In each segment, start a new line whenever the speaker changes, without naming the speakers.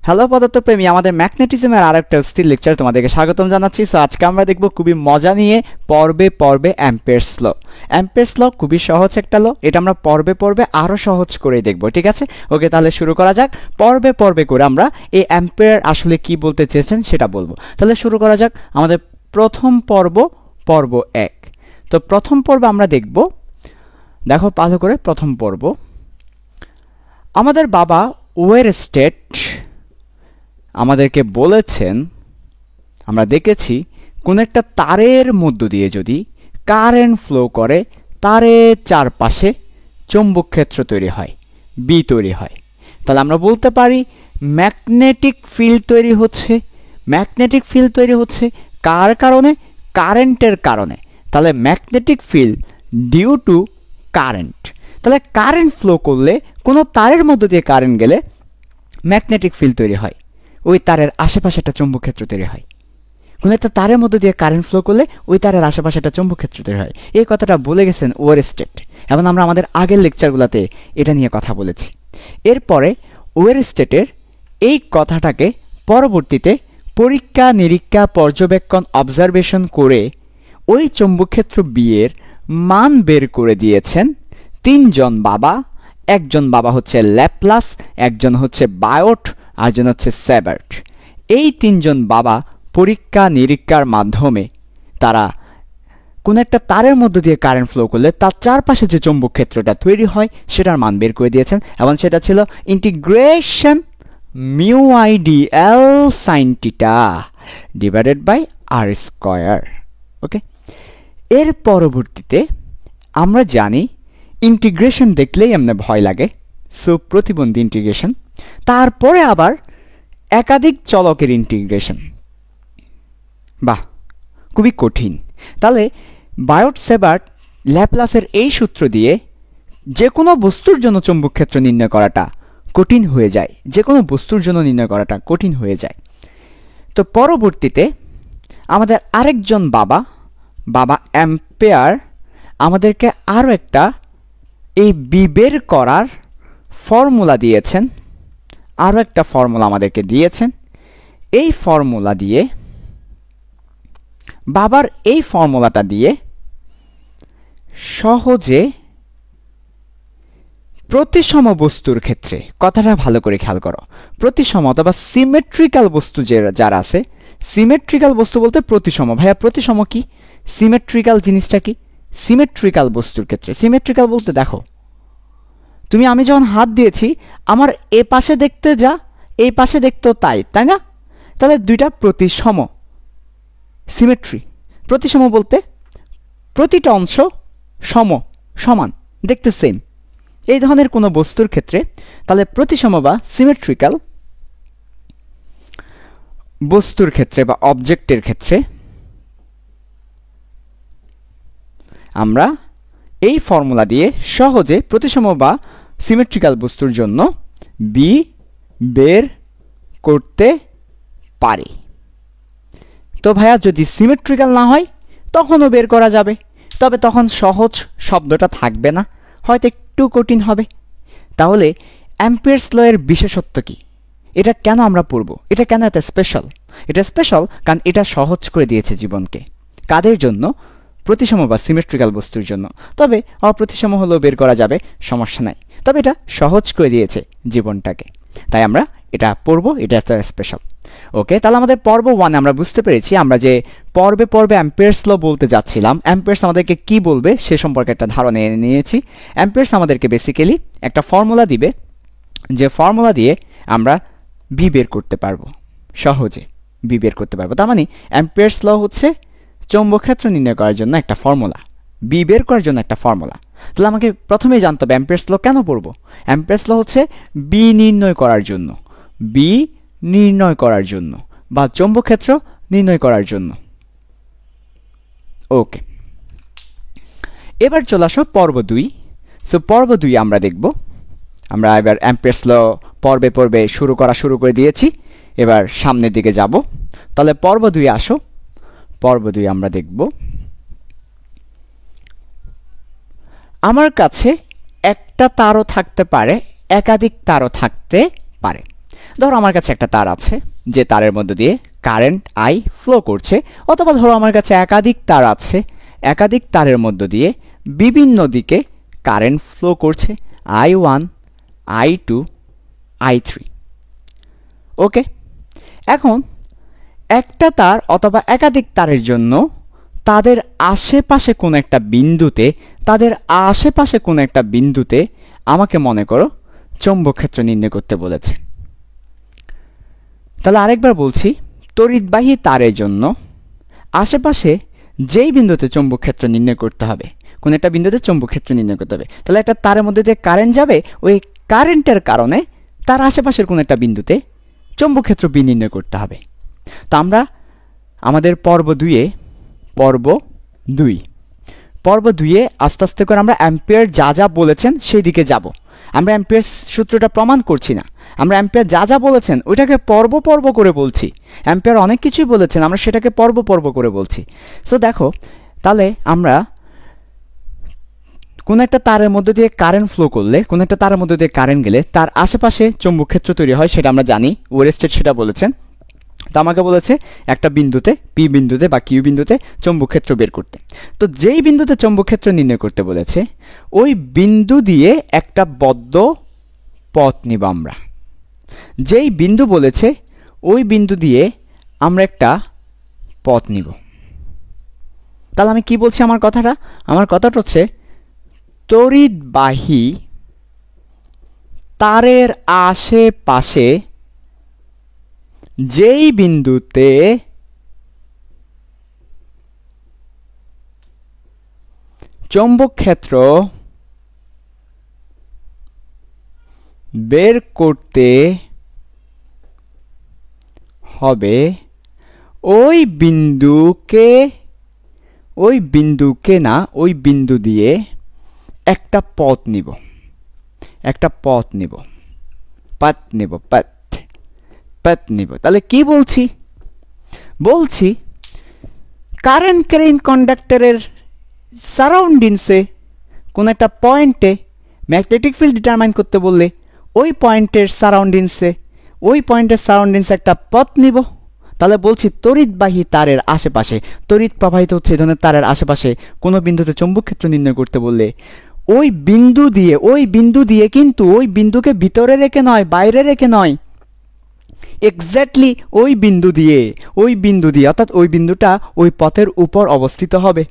Hello পদার্থপ্রেমী, আমাদের ম্যাগনেটিজমের আরেকটা অস্থির লেকচার তোমাদেরকে স্বাগতম জানাচ্ছি। সো আজকে আমরা দেখব খুবই মজা নিয়ে পর্বে পর্বে অ্যাম্পিয়ারস ল। অ্যাম্পিয়ারস ল খুবই সহজ একটা ল, এটা আমরা পর্বে পর্বে আরও সহজ করে দেখব, ঠিক আছে? ওকে, তাহলে শুরু করা যাক। পর্বে পর্বে করে আমরা এই অ্যাম্পিয়ার আসলে কি বলতে চেয়েছেন সেটা বলবো। তাহলে শুরু করা যাক। আমাদের প্রথম পর্ব, পর্ব 1। তো প্রথম পর্বে আমরা দেখব, দেখো ভালো করে, প্রথম পর্ব আমাদের বাবা ওয়েরস্টেড আমাদেরকে বলেছেন, আমরা দেখেছি কোন একটা তারের মধ্য দিয়ে যদি কারেন্ট ফ্লো করে তারের চারপাশে চৌম্বক ক্ষেত্র তৈরি হয়, বি তৈরি হয়। তাহলে আমরা বলতে পারি ম্যাগনেটিক ফিল্ড তৈরি হচ্ছে। ম্যাগনেটিক ফিল্ড তৈরি হচ্ছে কার কারণে? কারেন্টের কারণে। তাহলে magnetic field due to current. তাহলে কারেন্ট ফ্লো করলে কোনো তারের মধ্য দিয়ে কারেন্ট গেলে ম্যাগনেটিক ফিল্ড তৈরি হয়, ওই তারের আশেপাশে একটা চৌম্বক ক্ষেত্র তৈরি হয়। কোনো একটা তারের মধ্যে দিয়ে কারেন্ট ফ্লো করলে ওই তারের আশেপাশে একটা চৌম্বক ক্ষেত্র তৈরি হয়। এই কথাটা বলে গেছেন ওয়েরস্টেড, এবং আমরা আমাদের আগের লেকচারগুলোতে এটা নিয়ে কথা বলেছি। এরপরে ওয়েরস্টেডের এই কথাটাকে পরবর্তীতে পরীক্ষা নিরীক্ষা পর্যবেক্ষণ অবজারভেশন করে ওই চৌম্বক ক্ষেত্র বি এর মান বের করে দিয়েছেন তিনজন বাবা। একজন বাবা হচ্ছে ল্যাপ্লাস, একজন হচ্ছে বায়োট, আরেকজন হচ্ছে সেবার্ট। এই তিনজন বাবা পরীক্ষা নিরীক্ষার মাধ্যমে তারা কোন একটা তারের মধ্য দিয়ে কারেন্ট ফ্লো করলে তার চারপাশে যে চৌম্বক ক্ষেত্রটা তৈরি হয় সেটার মান বের করে দিয়েছেন, এবং সেটা ছিল integration mu I D L sine theta divided by R square. Okay, এর পরবর্তীতে আমরা জানি ইন্টিগ্রেশন দেখলেই এমনি ভয় লাগে, সো প্রতিবন্ধী ইন্টিগ্রেশন। তারপরে আবার একাধিক চলকের ইন্টিগ্রেশন, বাহ, খুবই কঠিন। তাহলে বায়োট সেবার্ট ল্যাপ্লাসের এই সূত্র দিয়ে যে কোনো বস্তুর জন্য চৌম্বক ক্ষেত্র নির্ণয় করাটা কঠিন হয়ে যায়, যে কোনো বস্তুর জন্য নির্ণয় করাটা কঠিন হয়ে যায়। তো পরবর্তীতে আমাদের আরেকজন বাবা, বাবা অ্যাম্পিয়ার, আমাদেরকে আরও একটা এই বি বের করার ফর্মুলা দিয়েছেন, আরও একটা ফর্মুলা আমাদেরকে দিয়েছেন। এই ফর্মুলা দিয়ে, বাবার এই ফর্মুলাটা দিয়ে সহজে প্রতিসম বস্তুর ক্ষেত্রে, কথাটা ভালো করে খেয়াল করো, প্রতিসম অথবা সিমেট্রিক্যাল বস্তু যারা আছে, সিমেট্রিক্যাল বস্তু বলতে প্রতিসম। ভাইয়া প্রতিসম কি? সিমেট্রিক্যাল জিনিসটা কি? সিমেট্রিক্যাল বস্তুর ক্ষেত্রে, সিমেট্রিক্যাল বলতে দেখো, আমি যখন হাত দিয়েছি, আমার এ পাশে দেখতে যা, এই পাশে দেখতেও তাই, তাই না? তাহলে দুইটা প্রতিসম, সিমেট্রি। প্রতিসম বলতে প্রতিটা অংশ সমান, দেখতে সেম, এই ধরনের কোনো বস্তুর ক্ষেত্রে তাহলে প্রতিসম বা সিমেট্রিক্যাল বস্তুর ক্ষেত্রে বা অবজেক্টের ক্ষেত্রে আমরা এই ফর্মুলা দিয়ে সহজে প্রতিসম বা সিমেট্রিক্যাল বস্তুর জন্য বি বের করতে পারি। তো ভাইয়া যদি সিমেট্রিক্যাল না হয় তখনও বের করা যাবে, তবে তখন সহজ শব্দটা থাকবে না, হয়তো একটু কঠিন হবে। তাহলে অ্যাম্পিয়ারস ল এর বিশেষত্ব কি? এটা কেন আমরা পড়ব? এটা কেন এত স্পেশাল? এটা স্পেশাল কারণ এটা সহজ করে দিয়েছে জীবনকে। কাদের জন্য? প্রতিসম বা সিমেট্রিক্যাল বস্তুর জন্য। তবে অপ্রতিসম হলেও বের করা যাবে, সমস্যা নাই, তবে এটা সহজ করে দিয়েছে জীবনটাকে, তাই আমরা এটা পড়ব, এটা এত স্পেশাল। ওকে, তাহলে আমাদের পর্ব 1 আমরা বুঝতে পেরেছি আমরা যে পর্বে পর্বে অ্যাম্পিয়ারস ল বলতে যাচ্ছিলাম, অ্যাম্পিয়ারস আমাদেরকে কি বলবে সে সম্পর্কে একটা ধারণা এনে নিয়েছি। অ্যাম্পিয়ারস আমাদেরকে বেসিক্যালি একটা ফর্মুলা দিবে, যে ফর্মুলা দিয়ে আমরা বি বের করতে পারবো, সহজে বি বের করতে পারবো। তার মানে অ্যাম্পিয়ারস ল হচ্ছে চৌম্বক ক্ষেত্র নির্ণয় করার জন্য একটা ফর্মুলা, বি বের করার জন্য একটা ফর্মুলা। তাহলে আমাকে প্রথমেই জানতে হবে অ্যাম্পিয়ারস ল কেন পড়বো। অ্যাম্পিয়ারস ল হচ্ছে বি নির্ণয় করার জন্য, বি নির্ণয় করার জন্য বা চৌম্বক ক্ষেত্র নির্ণয় করার জন্য। ওকে, এবার চলে আসো পর্ব 2। সো পর্ব 2 আমরা দেখব, আমরা এবার অ্যাম্পিয়ারস ল পর্বে পর্বে শুরু করে দিয়েছি, এবার সামনের দিকে যাব। তাহলে পর্ব 2 আসো। পর্ব 2 আমরা দেখব, আমার কাছে একটা তারও থাকতে পারে, একাধিক তারও থাকতে পারে। ধরো আমার কাছে একটা তার আছে, যে তারের মধ্য দিয়ে কারেন্ট আই ফ্লো করছে, অথবা ধরো আমার কাছে একাধিক তার আছে, একাধিক তারের মধ্য দিয়ে বিভিন্ন দিকে কারেন্ট ফ্লো করছে, I1, I2, I3। ওকে, এখন একটা তার অথবা একাধিক তারের জন্য তাদের আশেপাশে কোনো একটা বিন্দুতে আমাকে মনে করো চৌম্বক ক্ষেত্র নির্ণয় করতে বলেছে। তাহলে আরেকবার বলছি, তড়িৎবাহী তারের জন্য আশেপাশে যেই বিন্দুতে চৌম্বক ক্ষেত্র নির্ণয় করতে হবে, কোন একটা বিন্দুতে চৌম্বক ক্ষেত্র নির্ণয় করতে হবে, তাহলে একটা তারের মধ্যে দিয়ে কারেন্ট যাবে, ওই কারেন্টের কারণে তার আশেপাশের কোন একটা বিন্দুতে চৌম্বক ক্ষেত্র বি নির্ণয় করতে হবে। তো আমরা আমাদের পর্ব দুইয়ে আস্তে আস্তে করে আমরা অ্যাম্পিয়ার যা যা বলেছেন সেই দিকে যাব। আমরা অ্যাম্পিয়ার সূত্রটা প্রমাণ করছি না, আমরা অ্যাম্পিয়ার যা যা বলেছেন ওইটাকে পর্ব পর্ব করে বলছি। অ্যাম্পিয়ার অনেক কিছুই বলেছেন, আমরা সেটাকে পর্ব পর্ব করে বলছি। সো দেখো, তাহলে আমরা কোন একটা তারের মধ্যে দিয়ে কারেন্ট ফ্লো করলে, কোন একটা তারের মধ্যে দিয়ে কারেন্ট গেলে তার আশেপাশে চৌম্বক ক্ষেত্র তৈরি হয়, সেটা আমরা জানি, ওয়েরেস্টেড সেটা বলেছেন। তো আমাকে বলেছে একটা বিন্দুতে, পি বিন্দুতে বা কিউ বিন্দুতে চৌম্বক ক্ষেত্র বের করতে। তো যেই বিন্দুতে চৌম্বক ক্ষেত্র নির্ণয় করতে বলেছে ওই বিন্দু দিয়ে একটা বদ্ধ পথ নিব আমরা। যেই বিন্দু বলেছে ওই বিন্দু দিয়ে আমরা একটা পথ নিব। তাহলে আমি কি বলছি, আমার কথাটা হচ্ছে তড়িৎবাহী তারের আশেপাশে যেই বিন্দুতে চৌম্বক ক্ষেত্র বের করতে হবে ওই বিন্দু দিয়ে একটা পথ নিব, পথ নিব। তাহলে কি বলছি কারেন্ট ক্যারিং কন্ডাক্টরের সারাউন্ডিংসে কোন একটা পয়েন্টে ম্যাগনেটিক ফিল্ড ডিটারমাইন করতে বললে ওই পয়েন্টের সারাউন্ডিংসে একটা পথ নিব। তাহলে বলছি তড়িৎবাহী তারের আশেপাশে, তড়িৎ প্রবাহিত হচ্ছে এই ধরনের তারের আশেপাশে কোনো বিন্দুতে চৌম্বক ক্ষেত্র নির্ণয় করতে বললে ওই বিন্দু দিয়ে কিন্তু ওই বিন্দুকে ভিতরে রেখে নয়, বাইরে রেখে নয়, এক্স্যাক্টলি ওই বিন্দু দিয়ে অর্থাৎ ওই বিন্দুটা ওই পথের উপর অবস্থিত হবে,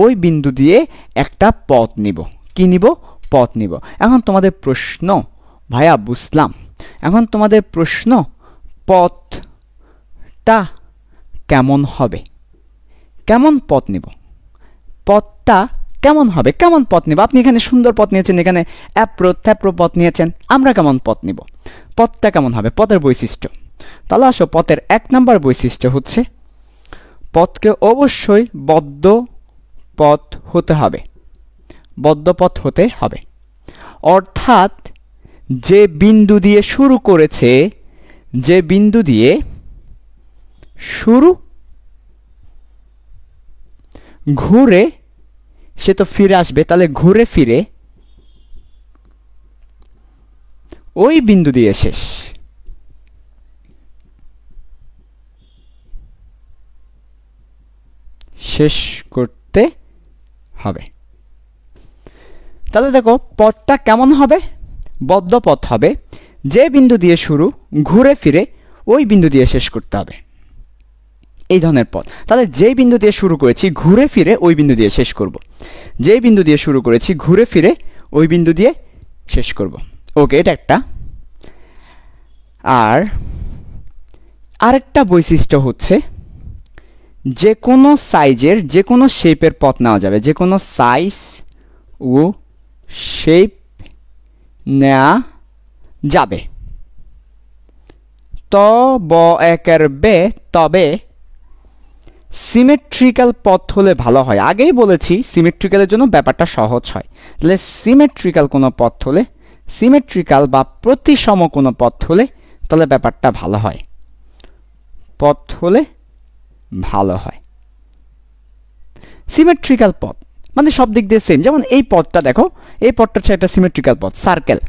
ওই বিন্দু দিয়ে একটা পথ নিব। কি নিব? পথ নিব। এখন তোমাদের প্রশ্ন, ভাইয়া বুঝলাম, এখন তোমাদের প্রশ্ন পথটা কেমন হবে, কেমন পথ নিব, পথটা কেমন হবে, কেমন পথ নিব? আপনি এখানে সুন্দর পথ নিয়েছেন, এখানে থ্যাপ্রো পথ নিয়েছেন, আমরা কেমন পথ নিব, পথটা কেমন হবে, পথের বৈশিষ্ট্য। তাহলে আসো, পথের 1 নম্বর বৈশিষ্ট্য হচ্ছে পথকে অবশ্যই বদ্ধ পথ হতে হবে, অর্থাৎ যে বিন্দু দিয়ে শুরু ঘুরে সে তো ফিরে আসবে, তাহলে ঘুরে ফিরে ওই বিন্দু দিয়ে শেষ করতে হবে। তাহলে দেখো পথটা কেমন হবে, বদ্ধ পথ হবে, যে বিন্দু দিয়ে শুরু ঘুরে ফিরে ওই বিন্দু দিয়ে শেষ করতে হবে, এই ধরনের পথ। তাহলে যে বিন্দু দিয়ে শুরু করেছি ঘুরে ফিরে ওই বিন্দু দিয়ে শেষ করব, যে বিন্দু দিয়ে শুরু করেছি ঘুরে ফিরে ওই বিন্দু দিয়ে শেষ করব। ওকে, এটা একটা। আর আরেকটা বৈশিষ্ট্য হচ্ছে যে কোনো সাইজের, যে কোনো শেপের পথ নেওয়া যাবে, যে কোনো সাইজ ও শেপ নেওয়া যাবে। তবে সিমেট্রিক্যাল পথ হলে ভালো হয়। আগেই বলেছি সিমেট্রিক্যালের জন্য ব্যাপারটা সহজ হয়। তাহলে সিমেট্রিক্যাল কোনো পথ হলে, সিমেট্রিক্যাল বা প্রতিসম কোনো পথ হলে তাহলে ব্যাপারটা ভালো হয়, সিমেট্রিক্যাল পথ মানে সব দিক দিয়ে সেম। যেমন এই পথটা দেখো, এই পথটা হচ্ছে একটা সিমেট্রিক্যাল পথ, সার্কেল।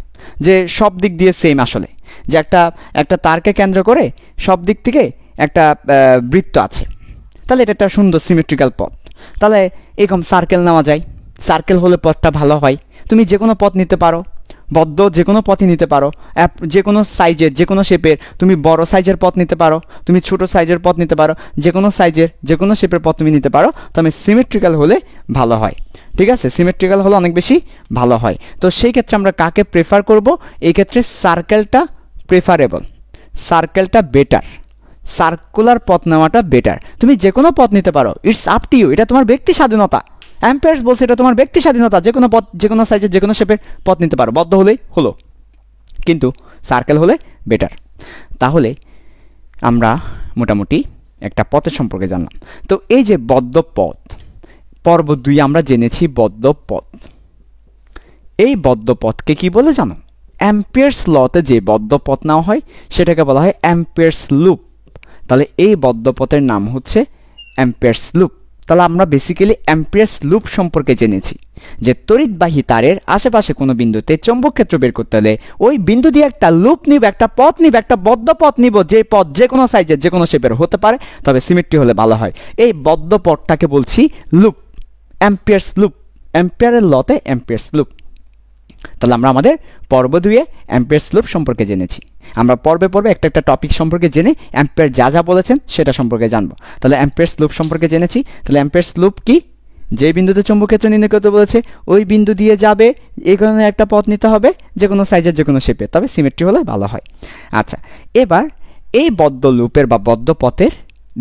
যে সব দিক দিয়ে সেম আসলে, যে একটা তারকে কেন্দ্র করে সব দিক থেকে একটা বৃত্ত আছে, তাহলে এটা একটা সুন্দর সিমেট্রিক্যাল পথ। তাহলে এরকম সার্কেল নেওয়া যায়, সার্কেল হলে পথটা ভালো হয়। তুমি যে কোনো পথ নিতে পারো, বদ্ধ যে কোনো পথই নিতে পারো, যে কোনো সাইজের যে কোনো শেপের, তুমি বড় সাইজের পথ নিতে পারো, তুমি ছোট সাইজের পথ নিতে পারো, যে কোনো সাইজের যে কোনো শেপের পথ তুমি নিতে পারো, তবে সিমেট্রিক্যাল হলে ভালো হয়। ঠিক আছে, সিমেট্রিক্যাল হলে অনেক বেশি ভালো হয়। তো সেই ক্ষেত্রে আমরা কাকে প্রেফার করব? এই ক্ষেত্রে সার্কেলটা প্রেফারেবল, সার্কেলটা বেটার, সার্কুলার পথ নেওয়াটা বেটার। তুমি যে কোনো পথ নিতে পারো, ইটস আপ টু ইউ, এটা তোমার ব্যক্তি স্বাধীনতা। অ্যাম্পিয়ার্স বলছে এটা তোমার ব্যক্তি স্বাধীনতা, যে কোনো পথ যে কোনো সাইজের যে কোনো শেপের পথ নিতে পারো, বদ্ধ হলেই হলো, কিন্তু সার্কেল হলে বেটার। তাহলে আমরা মোটামুটি একটা পথের সম্পর্কে জানলাম। তো এই যে বদ্ধ পথ, পর্ব 2 আমরা জেনেছি বদ্ধ পথ। এই বদ্ধ পথকে কি বলে জানো? অ্যাম্পিয়ার্স লতে যে বদ্ধ পথ নেওয়া হয় সেটাকে বলা হয় অ্যাম্পিয়ার্স লুপ। তাহলে এই বদ্ধ পথের নাম হচ্ছে অ্যাম্পিয়ার্স লুপ। তাহলে আমরা বেসিক্যালি অ্যাম্পিয়ার্স লুপ সম্পর্কে জেনেছি, যে তড়িৎবাহী তারের আশেপাশে কোনো বিন্দুতে চৌম্বক ক্ষেত্র বের করতে হলে ওই বিন্দু দিয়ে একটা লুপ নিব, একটা পথ নিব, একটা বদ্ধ পথ নিব, যে পথ যে কোনো সাইজের যে কোনো শেপের হতে পারে, তবে সিমেট্রি হলে ভালো হয়। এই বদ্ধ পথটাকে বলছি লুপ, অ্যাম্পিয়ার্স লুপ, অ্যাম্পিয়ারের লতে অ্যাম্পিয়ার্স লুপ। তাহলে আমরা আমাদের পর্ব 2 অ্যাম্পিয়ার্স লুপ সম্পর্কে জেনেছি। আমরা পর্বে পর্বে একটা একটা টপিক সম্পর্কে জেনে অ্যাম্পিয়ার যা যা বলেছেন সেটা সম্পর্কে জানবো। তাহলে অ্যাম্পিয়ার্স লুপ সম্পর্কে জেনেছি। তাহলে অ্যাম্পিয়ার্স লুপ কি? যে বিন্দুতে চৌম্বক ক্ষেত্র নির্ণয় করতে বলেছে ওই বিন্দু দিয়ে যাবে, এই কারণে একটা পথ নিতে হবে যে কোনো সাইজের যে কোনো শেপে, তবে সিমেট্রি হলে ভালো হয়। আচ্ছা, এবার এই বদ্ধ লুপের বা বদ্ধ পথের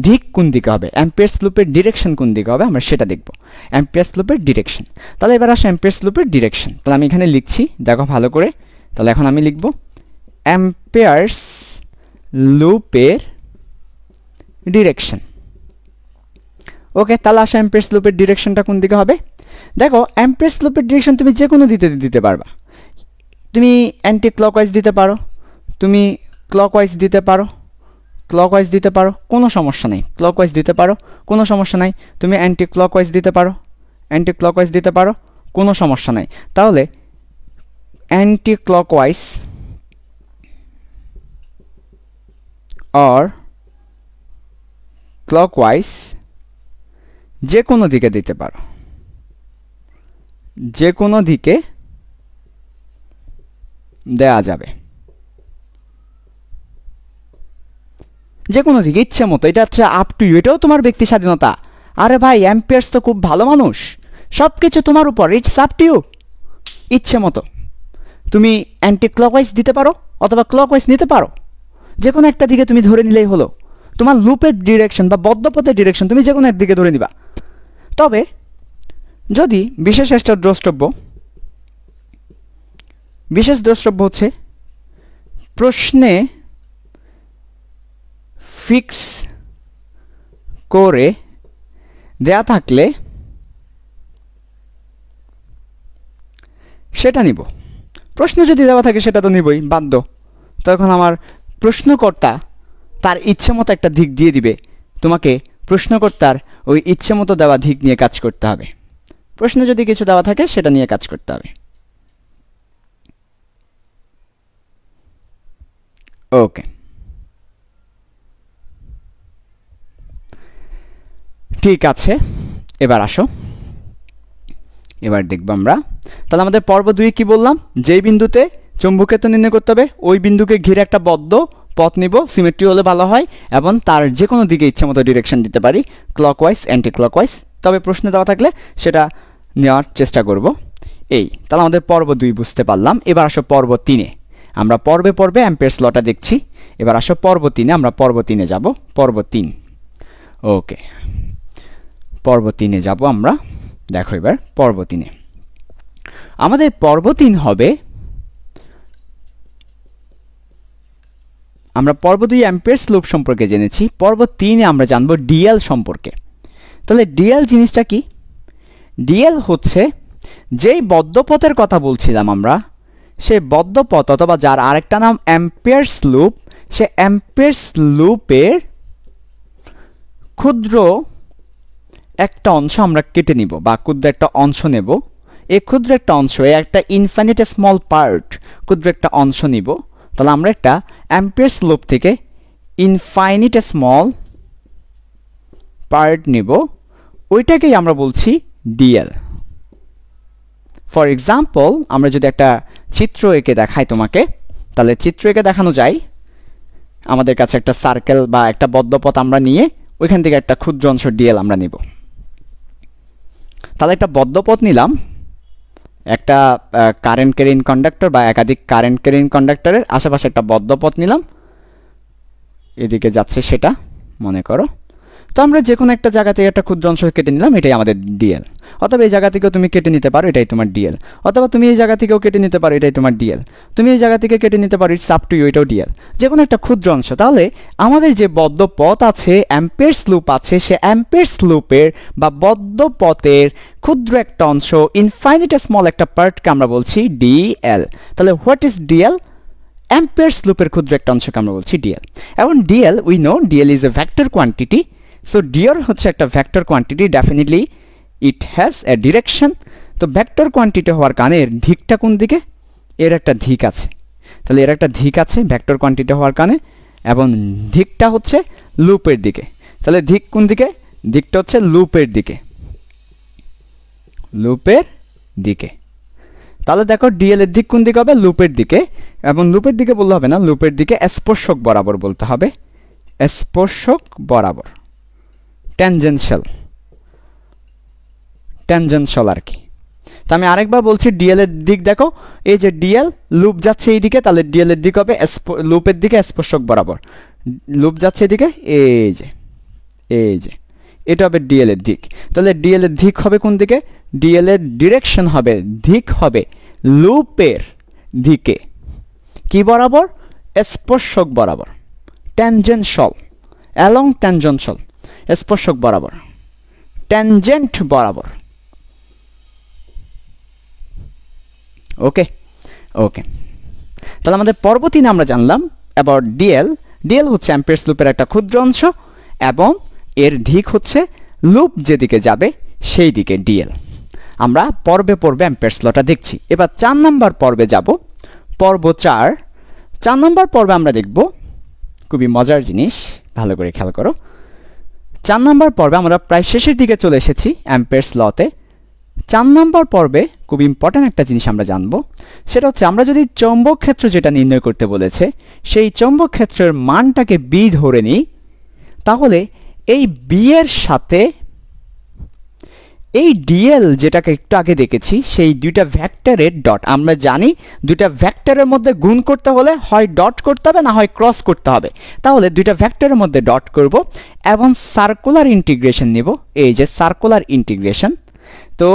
দিক কোন দিকে হবে, অ্যাম্পিয়ার্স লুপের ডিরেকশন কোন দিকে হবে, আমরা সেটা দেখব। অ্যাম্পিয়ার্স লুপের ডিরেকশন। তাহলে এবার আসে অ্যাম্পিয়ার্স লুপের ডিরেকশন। তাহলে আমি এখানে লিখছি, দেখো ভালো করে। তাহলে এখন আমি লিখব অ্যাম্পিয়ার্স লুপের ডিরেকশন। ওকে, তাহলে আসো অ্যাম্পিয়ার্স লুপের ডিরেকশনটা কোন দিকে হবে। দেখো অ্যাম্পিয়ার্স লুপের ডিরেকশন তুমি যে কোনো দিতে পারবা। তুমি অ্যান্টি ক্লকওয়াইজ দিতে পারো, তুমি ক্লকওয়াইজ দিতে পারো, ক্লকওয়াইজ দিতে পারো, কোনো সমস্যা নেই। ক্লকওয়াইজ দিতে পারো, কোনো সমস্যা নাই। তুমি অ্যান্টি ক্লকওয়াইজ দিতে পারো, অ্যান্টি ক্লকওয়াইজ দিতে পারো, কোনো সমস্যা নাই। তাহলে অ্যান্টি ক্লকওয়াইজ অর ক্লকওয়াইজ যে কোনো দিকে দিতে পারো, যে কোনো দিকে দেয়া যাবে, যে কোনো দিকে ইচ্ছে মতো। এটা হচ্ছে আপ টু ইউ, এটাও তোমার ব্যক্তি স্বাধীনতা। আরে ভাই, অ্যাম্পিয়ার্স তো খুব ভালো মানুষ, সব কিছু তোমার উপর, ইটস আপ টু ইউ, ইচ্ছে মতো। তুমি অ্যান্টি ক্লকওয়াইজ দিতে পারো অথবা ক্লকওয়াইজ নিতে পারো, যে কোনো একটা দিকে তুমি ধরে নিলেই হলো। তোমার লুপের ডিরেকশন বা বদ্ধপথের ডিরেকশন তুমি যে কোনো এক দিকে ধরে নিবা। তবে যদি বিশেষ একটা দ্রষ্টব্য হচ্ছে প্রশ্নে ফিক্স করে দেয়া থাকলে সেটা নিব। প্রশ্ন যদি দেওয়া থাকে সেটা তো নিবই বাধ্য। তখন আমার প্রশ্নকর্তা তার ইচ্ছে মতো একটা দিক দিয়ে দিবে, তোমাকে প্রশ্নকর্তার ওই ইচ্ছে মতো দেওয়া দিক নিয়ে কাজ করতে হবে। প্রশ্নে যদি কিছু দেওয়া থাকে সেটা নিয়ে কাজ করতে হবে। ওকে, ঠিক আছে। এবার আসো, এবার দেখব আমরা। তাহলে আমাদের পর্ব 2 কি বললাম? যেই বিন্দুতে চৌম্বক ক্ষেত্র নির্ণয় করতে হবে ওই বিন্দুকে ঘিরে একটা বদ্ধ পথ নিব, সিমেট্রি হলে ভালো হয়, এবং তার যে কোনো দিকে ইচ্ছে মতো ডিরেকশন দিতে পারি, ক্লকওয়াইজ, অ্যান্টি ক্লকওয়াইজ। তবে প্রশ্ন দেওয়া থাকলে সেটা নেওয়ার চেষ্টা করব। এই তাহলে আমাদের পর্ব 2 বুঝতে পারলাম। এবার আসো পর্ব 3-এ। আমরা পর্বে পর্বে অ্যাম্পিয়ার্স লটা দেখছি। এবার আসো পর্ব 3-এ, আমরা পর্ব 3-এ যাব। পর্ব 3, ওকে, পর্ব 3-এ যাব আমরা। দেখো এবার পর্ব 3-এ আমাদের পর্ব 3 হবে, আমরা পর্ব 2 অ্যাম্পিয়ার্স লুপ সম্পর্কে জেনেছি। পর্ব 3-এ আমরা জানবো ডিএল সম্পর্কে। তাহলে ডিএল জিনিসটা কি? ডিএল হচ্ছে যেই বদ্ধপথের কথা বলছিলাম আমরা, সেই বদ্ধপথ অথবা যার আরেকটা নাম অ্যাম্পিয়ার্স লুপ, সে অ্যাম্পিয়ার্স লুপের ক্ষুদ্র একটা অংশ আমরা কেটে নিব বা ক্ষুদ্র একটা অংশ নেব। এই ক্ষুদ্র একটা অংশ, একটা ইনফাইনাইট স্মল পার্ট, ক্ষুদ্র একটা অংশ নিব, তাহলে আমরা একটা অ্যাম্পিয়ারস লুপ থেকে ইনফাইনিট স্মল পার্ট নিব, ওইটাকেই আমরা বলছি ডিএল। ফর এক্সাম্পল আমরা যদি একটা চিত্র এঁকে দেখাই তোমাকে, তাহলে চিত্র এঁকে দেখানো যায়, আমাদের কাছে একটা সার্কেল বা একটা বদ্ধপথ আমরা নিয়ে ওইখান থেকে একটা ক্ষুদ্র অংশ ডিএল আমরা নিব। তাহলে একটা বদ্ধপথ নিলাম, একটা কারেন্ট ক্যারিং কন্ডাক্টর বা একাধিক কারেন্ট ক্যারিং কন্ডাক্টরের আশেপাশে একটা বদ্ধপথ নিলাম, এদিকে যাচ্ছে সেটা মনে করো। তো আমরা যে কোনো একটা জায়গা থেকে একটা ক্ষুদ্র অংশ কেটে নিলাম, এটাই আমাদের ডিএল। অথবা এই জায়গা থেকেও তুমি কেটে নিতে পারো, এটাই তোমার ডিএল। অথবা তুমি এই জায়গা থেকেও কেটে নিতে পারো, এটাই তোমার ডিএল। তুমি এই জায়গা থেকে কেটে নিতে পারো, ইটস আপ টু ইউ, এটাও ডিএল। যে কোনো একটা ক্ষুদ্র অংশ। তাহলে আমাদের যে বদ্ধ পথ আছে, অ্যাম্পিয়ারস লুপ আছে, সে অ্যাম্পিয়ারস লুপের বা বদ্ধ পথের ক্ষুদ্র একটা অংশ, ইনফাইনিট স্মল একটা পার্টকে আমরা বলছি ডিএল। তাহলে হোয়াট ইজ ডিএল? অ্যাম্পিয়ারস লুপের ক্ষুদ্র একটা অংশকে আমরা বলছি ডিএল। এবং DL, we know DL is a vector quantity. So DL হচ্ছে একটা vector quantity, definitely it has a direction. তো ভেক্টর কোয়ান্টিটি হওয়ার কারণে এর দিকটা কোন দিকে? এর একটা দিক আছে, তাহলে এর একটা দিক আছে ভেক্টর কোয়ান্টিটি হওয়ার কারণে, এবং দিকটা হচ্ছে লুপের দিকে। তাহলে দিক কোন দিকে? দিকটা হচ্ছে লুপের দিকে, লুপের দিকে। তাহলে দেখো ডিএল এর দিক কোন দিকে হবে? লুপের দিকে। এবং লুপের দিকে বললে হবে না, লুপের দিকে স্পর্শক বরাবর বলতে হবে, স্পর্শক বরাবর, ট্যানজেনশিয়াল, ট্যানজেনশিয়াল আর কি। তো আমি আরেকবার বলছি, ডিএল এর দিক দেখো, এই যে ডিএল লুপ যাচ্ছে এইদিকে, তাহলে ডিএল এর দিক হবে লুপের দিকে স্পর্শক বরাবর। লুপ যাচ্ছে এদিকে, এই যে এটা হবে ডিএল এর দিক। তাহলে ডিএল এর দিক হবে কোন দিকে? ডিএল এর ডিরেকশন হবে, দিক হবে লুপের দিকে। কি বরাবর? স্পর্শক বরাবর, ট্যানজেনশিয়াল, অ্যালং ট্যানজেনশিয়াল, স্পর্শক বরাবর, ট্যানজেন্ট বরাবর। ওকে ওকে, তাহলে আমাদের পর্ব 3 আমরা জানলাম অ্যাবাউট ডিএল। ডিএল হচ্ছে অ্যাম্পিয়ারস লুপের একটা ক্ষুদ্র অংশ এবং এর দিক হচ্ছে লুপ যেদিকে যাবে সেই দিকে ডিএল। আমরা পর্বে পর্বে অ্যাম্পিয়ারস লটা দেখছি। এবার 4 নম্বর পর্বে যাব, পর্ব 4। 4 নম্বর পর্বে আমরা দেখব খুবই মজার জিনিস, ভালো করে খেয়াল করো। 4 নম্বর পর্বে আমরা প্রায় শেষের দিকে চলে এসেছি অ্যাম্পিয়ারস লতে। 4 নম্বর পর্বে খুব ইম্পর্ট্যান্ট একটা জিনিস আমরা জানবো, সেটা হচ্ছে আমরা যদি চৌম্বক ক্ষেত্র যেটা নির্ণয় করতে বলেছে সেই চৌম্বক ক্ষেত্রের মানটাকে বি ধরে নিই, তাহলে এই বি এর সাথে এই ডিএল যেটাকে একটু আগে দেখেছি সেই দুইটা ভেক্টরের ডট, আমরা জানি দুইটা ভেক্টরের মধ্যে গুণ করতে হলে হয় ডট করতে হবে না হয় ক্রস করতে হবে। তাহলে দুইটা ভেক্টরের মধ্যে ডট করব এবং সার্কুলার ইন্টিগ্রেশন নেব, এই যে সার্কুলার ইন্টিগ্রেশন। তো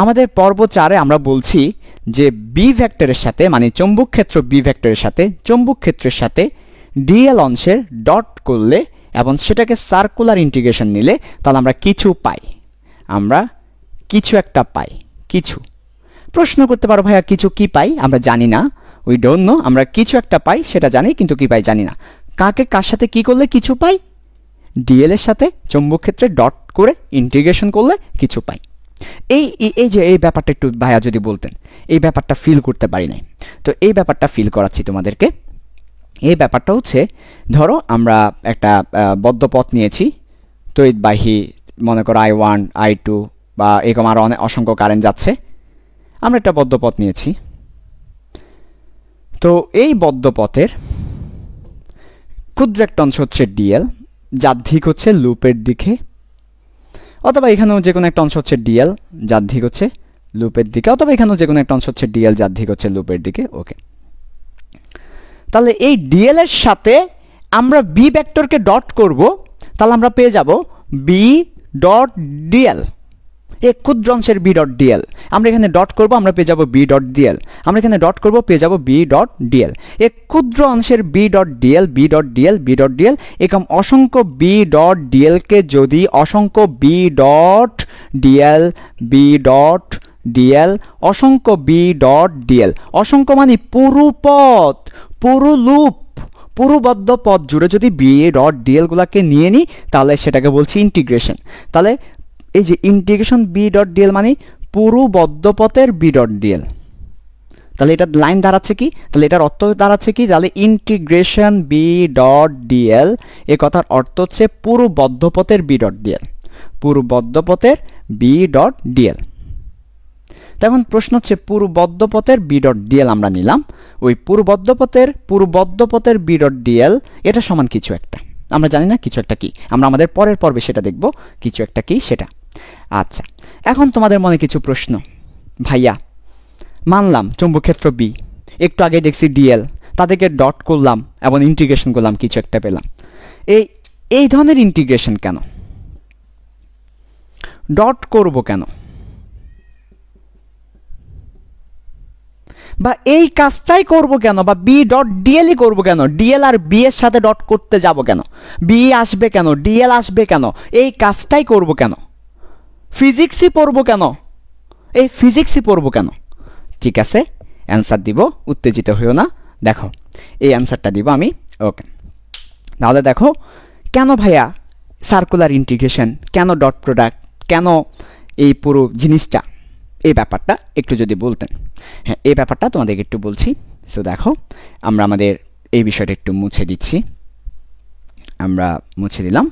আমাদের পর্ব 4-এ আমরা বলছি যে বি ভেক্টরের সাথে, মানে চৌম্বক ক্ষেত্র বি ভেক্টরের সাথে চৌম্বক ক্ষেত্রের সাথে ডিএল অংশের ডট করলে এবং সেটাকে সার্কুলার ইন্টিগ্রেশন নিলে তাহলে আমরা কিছু পাই, আমরা কিছু একটা পাই। কিছু প্রশ্ন করতে পারো, ভাইয়া কিছু কি পাই? আমরা জানি না, উই ডোন্ট নো। আমরা কিছু একটা পাই সেটা জানি, কিন্তু কি পাই জানি না। কাকে কার সাথে কি করলে কিছু পাই? ডিএল এর সাথে চৌম্বক ক্ষেত্রে ডট করে ইন্টিগ্রেশন করলে কিছু পাই। এই যে এই ব্যাপারটা একটু ভাইয়া যদি বলতেন, এই ব্যাপারটা ফিল করতে পারি নাই, তো এই ব্যাপারটা ফিল করাচ্ছি তোমাদেরকে। এই ব্যাপারটা হচ্ছে, ধরো আমরা একটা বদ্ধ পথ নিয়েছি, তড়িৎবাহী মনে করো I1 I2 বা এরকম আরও অনেক অসংখ্য কারেন্ট যাচ্ছে, আমরা একটা বদ্ধ পথ নিয়েছি। তো এই বদ্ধ পথের ক্ষুদ্র একটা অংশ হচ্ছে ডিএল, যার দিক হচ্ছে লুপের দিকে, অথবা এখানেও যে কোনো একটা অংশ হচ্ছে ডিএল যার দিক হচ্ছে লুপের দিকে, অথবা এখানেও যে কোনো একটা অংশ হচ্ছে ডিএল যার দিক হচ্ছে লুপের দিকে। ওকে, তাহলে এই ডিএল এর সাথে আমরা বি ভেক্টরকে ডট করব, তাহলে আমরা পেয়ে যাব বি ডট ডিএল, এই ক্ষুদ্র অংশের বি ডট ডিএল। আমরা এখানে ডট করব, আমরা পেয়ে যাব বি ডট ডিএল। আমরা এখানে ডট করব, পেয়ে যাব বি ডট ডিএল। এই ক্ষুদ্র অংশের B dot DL, B dot DL, B dot DL, এরকম অসংখ্য বি ডট ডিএলকে যদি অসংখ্য B dot DL, B dot DL, অসংখ্য বি ডট ডিএল, অসংখ্য মানে পুরো পথ, পুরো লুপ, পুরো বদ্ধ পথ জুড়ে যদি বি ডট ডিএল গুলাকে নিয়ে নিই তাহলে সেটাকে বলছি ইন্টিগ্রেশন। তাহলে এই যে ইন্টিগ্রেশন বি ডট ডিএল মানে পুরু বদ্ধ পথের বি ডট ডিএল। তাহলে এটা লাইন দাঁড়াচ্ছে কি, তাহলে এটার অর্থ দাঁড়াচ্ছে কি, তাহলে ইন্টিগ্রেশন বি ডট ডিএল এ কথার অর্থ হচ্ছে পুরু বদ্ধ পথের বি ডট ডিএল, পুরু বদ্ধ পথের বি ডট ডিএল। তেমন প্রশ্ন হচ্ছে পুরু বদ্ধ পথের বি ডট ডিএল আমরা নিলাম, ওই পুরু বদ্ধ পথের বি ডট ডিএল এটা সমান কিছু একটা, আমরা জানি না কিছু একটা কি, আমরা আমাদের পরের পর্বে সেটা দেখব কিছু একটা কি সেটা। আচ্ছা, এখন তোমাদের মনে কিছু প্রশ্ন, ভাইয়া মানলাম চৌম্বকক্ষেত্র বি, একটু আগে দেখছি ডিএল, তাদেরকে ডট করলাম এবং ইন্টিগ্রেশন করলাম, কিছু একটা পেলাম, এই ধরনের ইন্টিগ্রেশন কেন, ডট করব কেন, বা এই কাজটাই করব কেন, বা বি ডট ডিএলই করব কেন, ডিএল আর বি এর সাথে ডট করতে যাব কেন, বি আসবে কেন, ডিএল আসবে কেন, এই কাজটাই করব কেন, ফিজিক্সই পড়ব কেন, এই ফিজিক্সই পড়ব কেন? ঠিক আছে, অ্যান্সার দিব, উত্তেজিত হইও না, দেখো এই অ্যান্সারটা দিব আমি। ওকে, তাহলে দেখো কেন ভাইয়া সার্কুলার ইন্টিগ্রেশন, কেন ডট প্রোডাক্ট, কেন এই পুরো জিনিসটা, এই ব্যাপারটা একটু যদি বলতেন। হ্যাঁ, এই ব্যাপারটা তোমাদেরকে একটু বলছি। সো দেখো আমরা আমাদের এই বিষয়টা একটু মুছে দিচ্ছি, আমরা মুছে দিলাম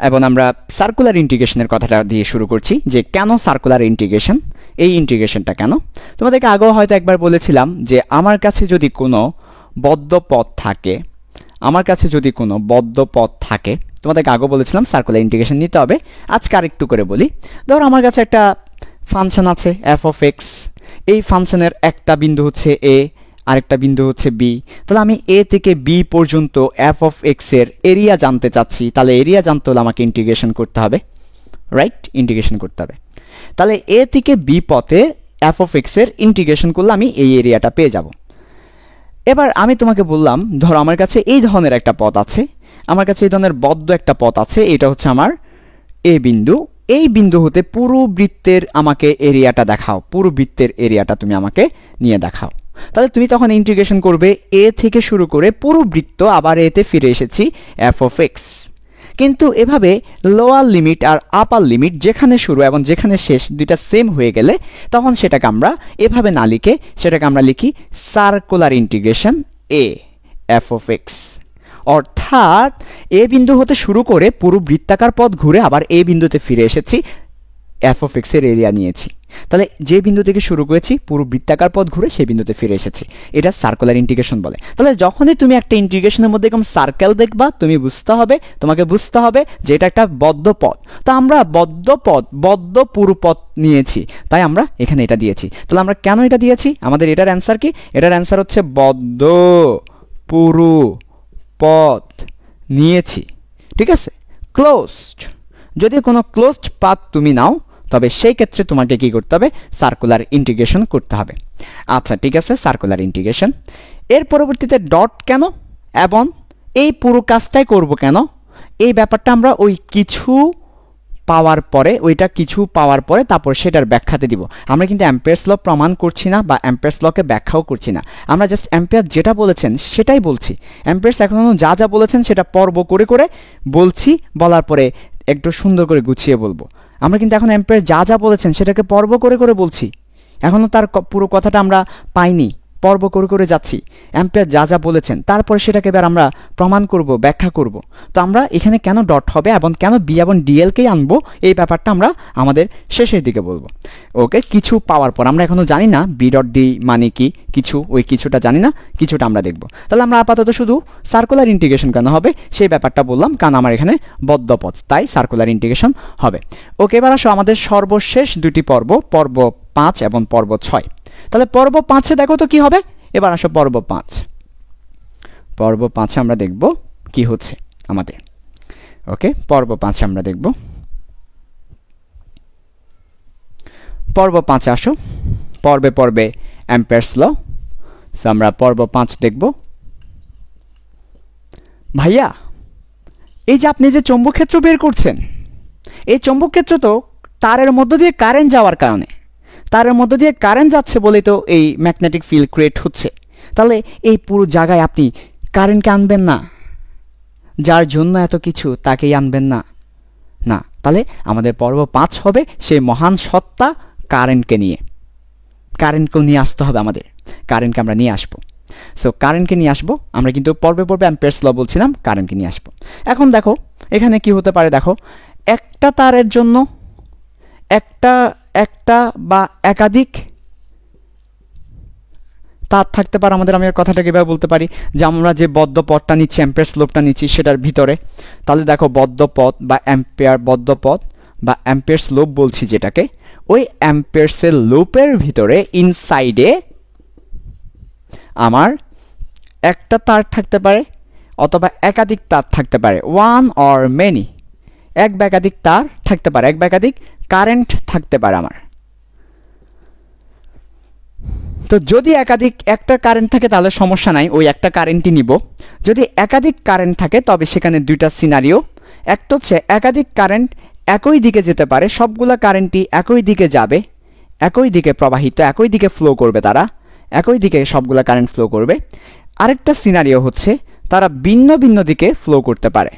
এবং আমরা সার্কুলার ইন্টিগ্রেশনের কথাটা দিয়ে শুরু করছি, যে কেন সার্কুলার ইন্টিগ্রেশন, এই ইন্টিগ্রেশনটা কেন। তোমাদেরকে আগেও হয়তো একবার বলেছিলাম যে আমার কাছে যদি কোনো বদ্ধ পথ থাকে, আমার কাছে যদি কোনো বদ্ধ পথ থাকে, তোমাদেরকে আগেও বলেছিলাম সার্কুলার ইন্টিগ্রেশন নিতে হবে। আজকে আরেকটু করে বলি, ধরো আমার কাছে একটা ফাংশন আছে এফ অফ এক্স, এই ফাংশনের একটা বিন্দু হচ্ছে এ, আরেকটা বিন্দু হচ্ছে বি, তাহলে আমি এ থেকে বি পর্যন্ত এফ অফ এক্স এর এরিয়া জানতে চাচ্ছি, তাহলে এরিয়া জানতে হলে আমাকে ইন্টিগ্রেশন করতে হবে, রাইট, ইন্টিগ্রেশন করতে হবে। তাহলে এ থেকে বি পথে এফ অফ এক্স এর ইন্টিগ্রেশন করলে আমি এই এরিয়াটা পেয়ে যাব। এবার আমি তোমাকে বললাম ধরো আমার কাছে এই ধরনের একটা পথ আছে, আমার কাছে এই ধরনের বদ্ধ একটা পথ আছে, এটা হচ্ছে আমার এ বিন্দু, এই বিন্দু হতে পুরো বৃত্তের আমাকে এরিয়াটা দেখাও, পুরো বৃত্তের এরিয়াটা তুমি আমাকে নিয়ে দেখাও। তাহলে তুমি তখন ইন্টিগ্রেশন করবে এ থেকে শুরু করে পুরো বৃত্ত, আবার এতে ফিরে এসেছি এফ অফ এক্স। কিন্তু এভাবে লোয়ার লিমিট আর আপার লিমিট যেখানে শুরু এবং যেখানে শেষ দুইটা সেম হয়ে গেলে তখন সেটাকে আমরা এভাবে না লিখে সেটাকে আমরা লিখি circular integration A F of x. অর্থাৎ এ বিন্দু হতে শুরু করে পুরো বৃত্তাকার পথ ঘুরে আবার এ বিন্দুতে ফিরে এসেছি, এফ অফ এক্স এর এরিয়া নিয়েছি। তাহলে যে বিন্দু থেকে শুরু করেছি পুরো বৃত্তাকার পথ ঘুরে সেই বিন্দুতে ফিরে এসেছি, এটা সার্কুলার ইন্টিগ্রেশন বলে। তাহলে যখনই তুমি একটা ইন্টিগ্রেশনের মধ্যে এরকম সার্কেল দেখবা, তোমাকে বুঝতে হবে যে এটা একটা বদ্ধ পথ। তো আমরা বদ্ধ পুরু পথ নিয়েছি, তাই আমরা এখানে এটা দিয়েছি। তাহলে আমরা কেন এটা দিয়েছি, আমাদের এটার অ্যান্সার কি, এটার অ্যান্সার হচ্ছে বদ্ধ পুরু পথ নিয়েছি। ঠিক আছে, ক্লোজড, যদি কোনো ক্লোজড পাথ তুমি নাও তবে সেই ক্ষেত্রে তোমাকে কি করতে হবে, সার্কুলার ইন্টিগ্রেশন করতে হবে। আচ্ছা ঠিক আছে, সার্কুলার ইন্টিগ্রেশন। এর পরবর্তীতে ডট কেন এবং এই পুরো কাজটাই করব কেন, এই ব্যাপারটা আমরা ওই কিছু পাওয়ার পরে তারপর সেটার ব্যাখ্যাতে দিব। আমরা কিন্তু অ্যাম্পিয়ারস ল প্রমাণ করছি না বা অ্যাম্পিয়ারস লকে ব্যাখ্যাও করছি না, আমরা জাস্ট অ্যাম্পিয়ার যেটা বলেছেন সেটাই বলছি। অ্যাম্পিয়ারস এখনো যা যা বলেছেন সেটা পর্ব করে করে বলছি, বলার পরে একটু সুন্দর করে গুছিয়ে বলবো। আমরা কিন্তু এখন অ্যাম্পিয়ার যা যা বলেছেন সেটাকে পর্ব করে করে বলছি, এখনও তার পুরো কথাটা আমরা পাইনি, পর্ব করে করে যাচ্ছি। অ্যাম্পিয়ার যা যা বলেছেন তারপরে সেটাকে এবার আমরা প্রমাণ করব, ব্যাখ্যা করব। তো আমরা এখানে কেন ডট হবে এবং কেন বি এবং ডিএলকেই আনবো, এই ব্যাপারটা আমরা আমাদের শেষের দিকে বলবো। ওকে, কিছু পাওয়ার পর আমরা এখনও জানি না বি ডট ডি মানে কি, কিছু, ওই কিছুটা জানি না, কিছুটা আমরা দেখব। তাহলে আমরা আপাতত শুধু সার্কুলার ইন্টিগ্রেশন কেন হবে সেই ব্যাপারটা বললাম, কারণ আমার এখানে বদ্ধ পথ, তাই সার্কুলার ইন্টিগ্রেশন হবে। ওকে, এবার আসো আমাদের সর্বশেষ দুটি পর্ব, পর্ব 5 এবং পর্ব 6। তাহলে পর্ব 5-এ দেখো তো কি হবে। এবার আসো পর্ব 5 আমরা দেখব কি হচ্ছে আমাদের। ওকে, পর্ব 5 আমরা দেখব। পর্ব 5 আসো, পর্বে পর্বে অ্যাম্পিয়ারস ল। আমরা পর্ব 5 দেখব। ভাইয়া এই যে আপনি যে চৌম্বক ক্ষেত্র বের করছেন, এই চৌম্বক ক্ষেত্র তো তারের মধ্য দিয়ে কারেন্ট যাওয়ার কারণে, তারের মধ্য দিয়ে কারেন্ট যাচ্ছে বলেই তো এই ম্যাগনেটিক ফিল্ড ক্রিয়েট হচ্ছে। তাহলে এই পুরো জায়গায় আপনি কারেন্টকে আনবেন না, যার জন্য এত কিছু তাকেই আনবেন না, না, তাহলে আমাদের পর্ব 5 হবে সেই মহান সত্তা কারেন্টকে নিয়ে। কারেন্টকেও নিয়ে আসতে হবে আমাদের, কারেন্টকে আমরা নিয়ে আসবো। সো কারেন্টকে নিয়ে আসবো আমরা, কিন্তু পর্বে পর্বে অ্যাম্পিয়ারস ল বলছিলাম, কারেন্টকে নিয়ে আসবো। এখন দেখো এখানে কি হতে পারে, দেখো একটা তারের জন্য একটা বা একাধিক তার থাকতে পারে আমাদের। আমি আর কথাটা কীভাবে বলতে পারি, যে আমরা যে বদ্ধ পথটা নিচ্ছি, অ্যাম্পিয়ারস লুপটা নিচ্ছি সেটার ভিতরে, তাহলে দেখো বদ্ধ পথ বা বদ্ধ পথ বা অ্যাম্পিয়ারস লুপ বলছি যেটাকে, ওই অ্যাম্পিয়ারসের লুপের ভিতরে ইনসাইডে আমার একটা তার থাকতে পারে অথবা একাধিক তার থাকতে পারে, ওয়ান অর মেনি, এক বা একাধিক তার থাকতে পারে, এক বা একাধিক কারেন্ট থাকতে পারে আমার। তো যদি একটা কারেন্ট থাকে তাহলে সমস্যা নাই, ওই একটা কারেন্টই নিব। যদি একাধিক কারেন্ট থাকে তবে সেখানে দুইটা সিনারিও, একটা হচ্ছে একাধিক কারেন্ট একই দিকে যেতে পারে, সবগুলা কারেন্টই একই দিকে যাবে, একই দিকে প্রবাহিত, একই দিকে ফ্লো করবে, তারা একই দিকে সবগুলা কারেন্ট ফ্লো করবে। আরেকটা সিনারিও হচ্ছে তারা ভিন্ন ভিন্ন দিকে ফ্লো করতে পারে,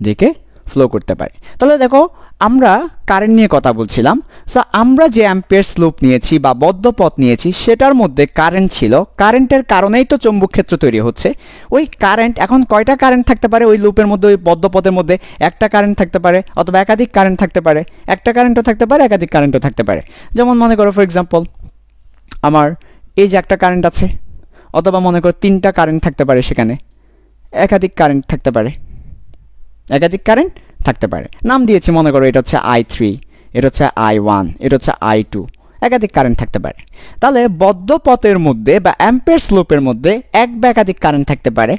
দিকে ফ্লো করতে পারে। তাহলে দেখো আমরা কারেন্ট নিয়ে কথা বলছিলাম, সো আমরা যে অ্যাম্পিয়ারস লুপ নিয়েছি বা বদ্ধ পথ নিয়েছি সেটার মধ্যে কারেন্ট ছিল, কারেন্টের কারণেই তো চৌম্বক ক্ষেত্র তৈরি হচ্ছে। ওই কারেন্ট এখন কয়টা কারেন্ট থাকতে পারে ওই লুপের মধ্যে, ওই বদ্ধ পথের মধ্যে? একটা কারেন্ট থাকতে পারে অথবা একাধিক কারেন্ট থাকতে পারে, একটা কারেন্টও থাকতে পারে, একাধিক কারেন্টও থাকতে পারে। যেমন মনে করো ফর এক্সাম্পল আমার এই যে একটা কারেন্ট আছে, অথবা মনে করো 3টা কারেন্ট থাকতে পারে, সেখানে একাধিক কারেন্ট থাকতে পারে, একাধিক কারেন্ট থাকতে পারে। নাম দিয়েছি, মনে করো এটা হচ্ছে I3, এটা হচ্ছে I1, এটা হচ্ছে I2, একাধিক কারেন্ট থাকতে পারে। তাহলে বদ্ধ পথের মধ্যে বা অ্যাম্পিয়ারস লুপের মধ্যে এক বা একাধিক কারেন্ট থাকতে পারে।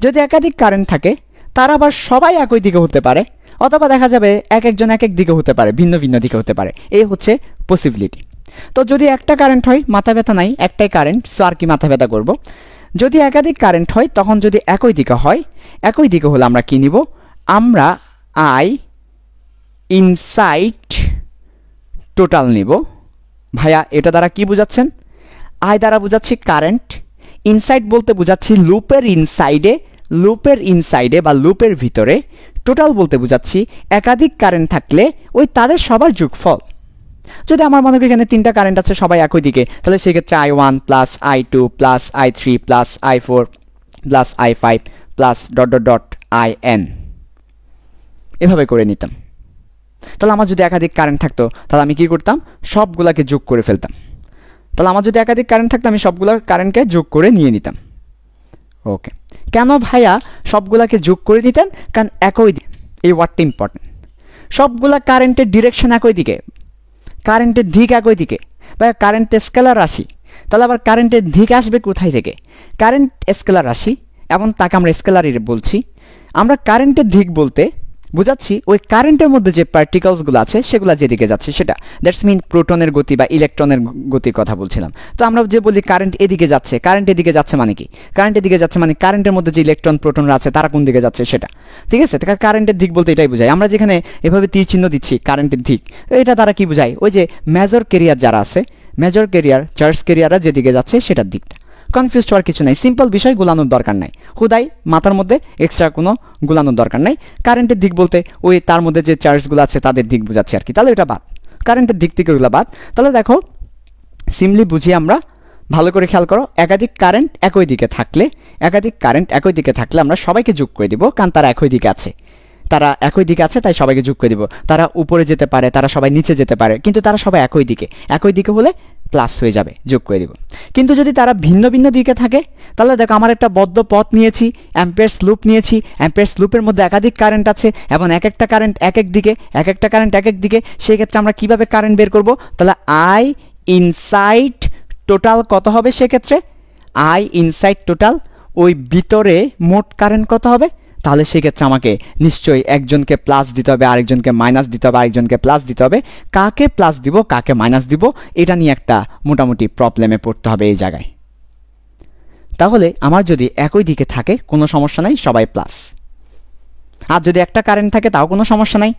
যদি একাধিক কারেন্ট থাকে তারা আবার সবাই একই দিকে হতে পারে, অথবা দেখা যাবে এক একজন এক এক দিকে হতে পারে, ভিন্ন ভিন্ন দিকে হতে পারে। এই হচ্ছে পসিবিলিটি। তো যদি একটা কারেন্ট হয়, মাথা ব্যথা নাই, একটাই কারেন্ট, সো আর কি মাথা ব্যথা করবো। যদি একাধিক কারেন্ট হয় তখন যদি একই দিকে হয়, একই দিকে হলে আমরা কি নিব? আমরা I ইনসাইড টোটাল নিব। ভাইয়া এটা দ্বারা কি বোঝাচ্ছেন? I দ্বারা বোঝাচ্ছি কারেন্ট, ইনসাইড বলতে বোঝাচ্ছি লুপের ইনসাইডে বা লুপের ভিতরে, টোটাল বলতে বোঝাচ্ছি একাধিক কারেন্ট থাকলে ওই তাদের সবার যোগফল। যদি আমার মনে করি এখানে 3টা কারেন্ট আছে সবাই একই দিকে, তাহলে সেক্ষেত্রে I1 plus I2 plus I3 plus I4 plus I5 plus IN, এভাবে করে নিতাম। তাহলে আমার যদি একাধিক কারেন্ট থাকতো তাহলে আমি কি করতাম? সবগুলাকে যোগ করে ফেলতাম। তাহলে আমার যদি একাধিক কারেন্ট থাকতো আমি সবগুলোর কারেন্টকে যোগ করে নিয়ে নিতাম। ওকে, কেন ভাইয়া সবগুলাকে যোগ করে নিতেন? কারণ একই দিকে, এই ওয়ার্ডটা ইম্পর্টেন্ট, সবগুলা কারেন্টের ডিরেকশন একই দিকে, কারেন্টের দিক একই দিকে, বা কারেন্ট স্কেলার রাশি। তাহলে আবার কারেন্টের দিক আসবে কোথায় থেকে? কারেন্ট স্কেলার রাশি, এবং তাকে আমরা স্কেলারই বলছি। আমরা কারেন্টের দিক বলতে বোঝাচ্ছি ওই কারেন্টের মধ্যে যে পার্টিকলসগুলো আছে সেগুলো যেদিকে যাচ্ছে সেটা, দ্যাটস মিন প্রোটনের গতি বা ইলেকট্রনের গতির কথা বলছিলাম। তো আমরা যে বলি কারেন্ট এদিকে যাচ্ছে, কারেন্ট এদিকে যাচ্ছে মানে কি? কারেন্ট এদিকে যাচ্ছে মানে কারেন্টের মধ্যে যে ইলেকট্রন প্রোটনরা আছে তারা কোন দিকে যাচ্ছে সেটা, ঠিক আছে? কারেন্টের দিক বলতে এটাই বোঝায়। আমরা যেখানে এভাবে তীর চিহ্ন দিচ্ছি কারেন্টের দিক, এটা দ্বারা কি বোঝায়? ওই যে মেজর ক্যারিয়ার যারা আছে, মেজর ক্যারিয়ার, চার্জ ক্যারিয়াররা যেদিকে যাচ্ছে সেটার দিকটা। কনফিউজ হওয়ার কিছু নাই, সিম্পল বিষয়, গুলানোর দরকার নাই, হুদাই মাথার মধ্যে এক্সট্রা কোনো গুলানোর দরকার নাই। কারেন্টের দিক বলতে ওই তার মধ্যে যে চার্জগুলো আছে তাদের দিক বোঝাচ্ছে আর কি, তাহলে এটা বাদ, কারেন্টের দিক থেকে ওগুলো বাদ। তাহলে দেখো সিম্পলি বুঝি আমরা, ভালো করে খেয়াল করো, একাধিক কারেন্ট একই দিকে থাকলে, আমরা সবাইকে যোগ করে দিব, কারণ তারা একই দিকে আছে, তাই সবাইকে যোগ করে দিব। তারা উপরে যেতে পারে, তারা সবাই নিচে যেতে পারে, কিন্তু তারা সবাই একই দিকে হলে প্লাস হয়ে যাবে, যোগ করে দিব। কিন্তু যদি তারা ভিন্ন ভিন্ন দিকে থাকে, তাহলে দেখো আমার একটা বদ্ধ পথ নিয়েছি, অ্যাম্পিয়ারস লুপ নিয়েছি, অ্যাম্পিয়ারস লুপের মধ্যে একাধিক কারেন্ট আছে এবং একটা কারেন্ট এক এক দিকে, সেই ক্ষেত্রে আমরা কিভাবে কারেন্ট বের করব? তাহলে I ইনসাইড টোটাল কত হবে সেক্ষেত্রে? I ইনসাইড টোটাল, ওই ভিতরে মোট কারেন্ট কত হবে? তাহলে সেক্ষেত্রে আমাকে নিশ্চয়ই একজনকে প্লাস দিতে হবে, আরেকজনকে মাইনাস দিতে হবে, আরেকজনকে প্লাস দিতে হবে। কাকে প্লাস দিব, কাকে মাইনাস দিব, এটা নিয়ে একটা মোটামুটি প্রবলেমে পড়তে হবে এই জায়গায়। তাহলে আমার যদি একই দিকে থাকে কোনো সমস্যা নাই, সবাই প্লাস। আর যদি একটা কারেন্ট থাকে তাও কোনো সমস্যা নাই,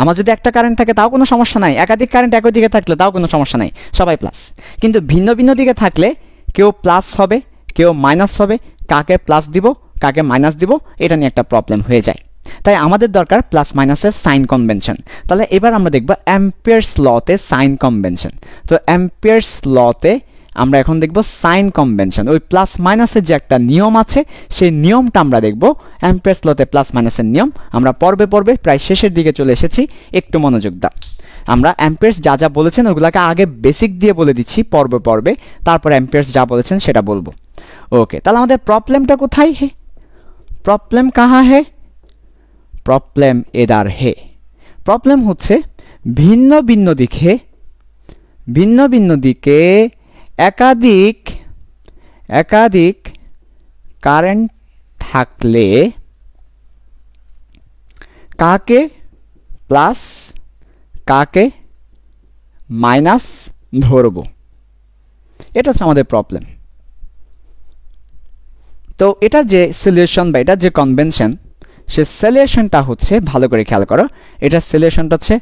আমার যদি একটা কারেন্ট থাকে তাও কোনো সমস্যা নাই, একাধিক কারেন্ট একই দিকে থাকলে তাও কোনো সমস্যা নাই, সবাই প্লাস। কিন্তু ভিন্ন ভিন্ন দিকে থাকলে কেউ প্লাস হবে, কেউ মাইনাস হবে। কাকে প্লাস দিব, কাকে মাইনাস দিব, এটা নিয়ে একটা প্রবলেম হয়ে যায়। তাই আমাদের দরকার প্লাস মাইনাসের সাইন কনভেনশন। তাহলে এবার আমরা দেখব অ্যাম্পিয়ার্স লতে সাইন কনভেনশন। তো অ্যাম্পিয়ার্স লতে আমরা এখন দেখব সাইন কনভেনশন। ওই প্লাস মাইনাসের যে একটা নিয়ম আছে সেই নিয়মটা আমরা দেখব। অ্যাম্পিয়ার্স লতে প্লাস মাইনাসের নিয়ম আমরা পর্বে পর্বে প্রায় শেষের দিকে চলে এসেছি, একটু মনোযোগ দাও। আমরা অ্যাম্পিয়ার্স যা যা বলেছেন ওগুলোকে আগে বেসিক দিয়ে বলে দিচ্ছি পর্বে পর্বে, তারপর অ্যাম্পিয়ার্স যা বলেছেন সেটা বলবো। ওকে, তাহলে আমাদের প্রবলেমটা কোথায়? হে প্রবলেম কাহা হে? প্রবলেম এদার হে। প্রবলেম হচ্ছে ভিন্ন ভিন্ন দিকে একাধিক কারেন্ট থাকলে কাকে প্লাস কাকে মাইনাস ধরব, এটা হচ্ছে আমাদের প্রবলেম। তো এটার যে সলিউশন বা এটার যে কনভেনশন, সে সলিউশনটা হচ্ছে, ভালো করে খেয়াল করো, এটার সলিউশনটা হচ্ছে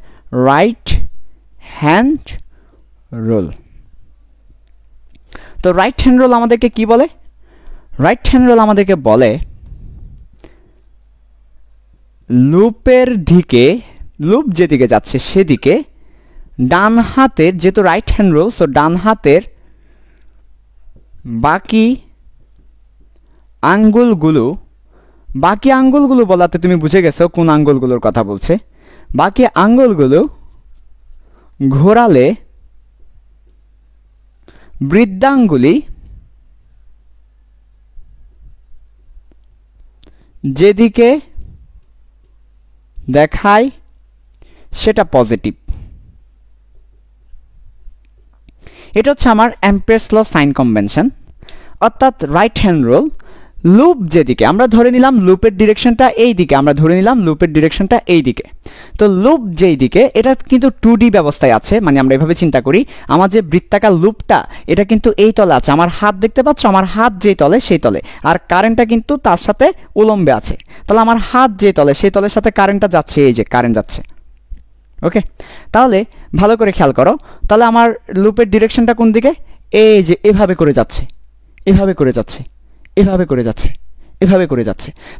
রাইট হ্যান্ড রুল। তো রাইট হ্যান্ড রুল আমাদেরকে কি বলে? রাইট হ্যান্ড রুল আমাদেরকে বলে লুপের দিকে, লুপ যেদিকে যাচ্ছে সেদিকে ডান হাতের, যেহেতু রাইট হ্যান্ড রুল, সো ডান হাতের বাকি আঙ্গুলগুলো বলাতে তুমি বুঝে গেছো কোন আঙ্গুলগুলোর কথা বলছে। বাকি আঙ্গুলগুলো ঘোরালে বৃদ্ধাঙ্গুলি যেদিকে দেখায় সেটা পজিটিভ। এটা হচ্ছে আমার অ্যাম্পিয়ার্স ল সাইন কনভেনশন, অর্থাৎ রাইট হ্যান্ড রুল। লুপ যেদিকে, আমরা ধরে নিলাম লুপের ডিরেকশনটা এই দিকে, তো লুপ যেই দিকে, এটা কিন্তু 2D ব্যবস্থায় আছে, মানে আমরা এভাবে চিন্তা করি, আমার যে বৃত্তাকার লুপটা এটা কিন্তু এই তলে আছে, আমার হাত দেখতে পাচ্ছ, আমার হাত যেই তলে সেই তলে, আর কারেন্টটা কিন্তু তার সাথে উলম্বে আছে। তাহলে আমার হাত যে তলে সেই তলের সাথে কারেন্টটা যাচ্ছে, এই যে কারেন্ট যাচ্ছে। ওকে, তাহলে ভালো করে খেয়াল করো, তাহলে আমার লুপের ডিরেকশনটা কোন দিকে? এই যে এভাবে করে যাচ্ছে,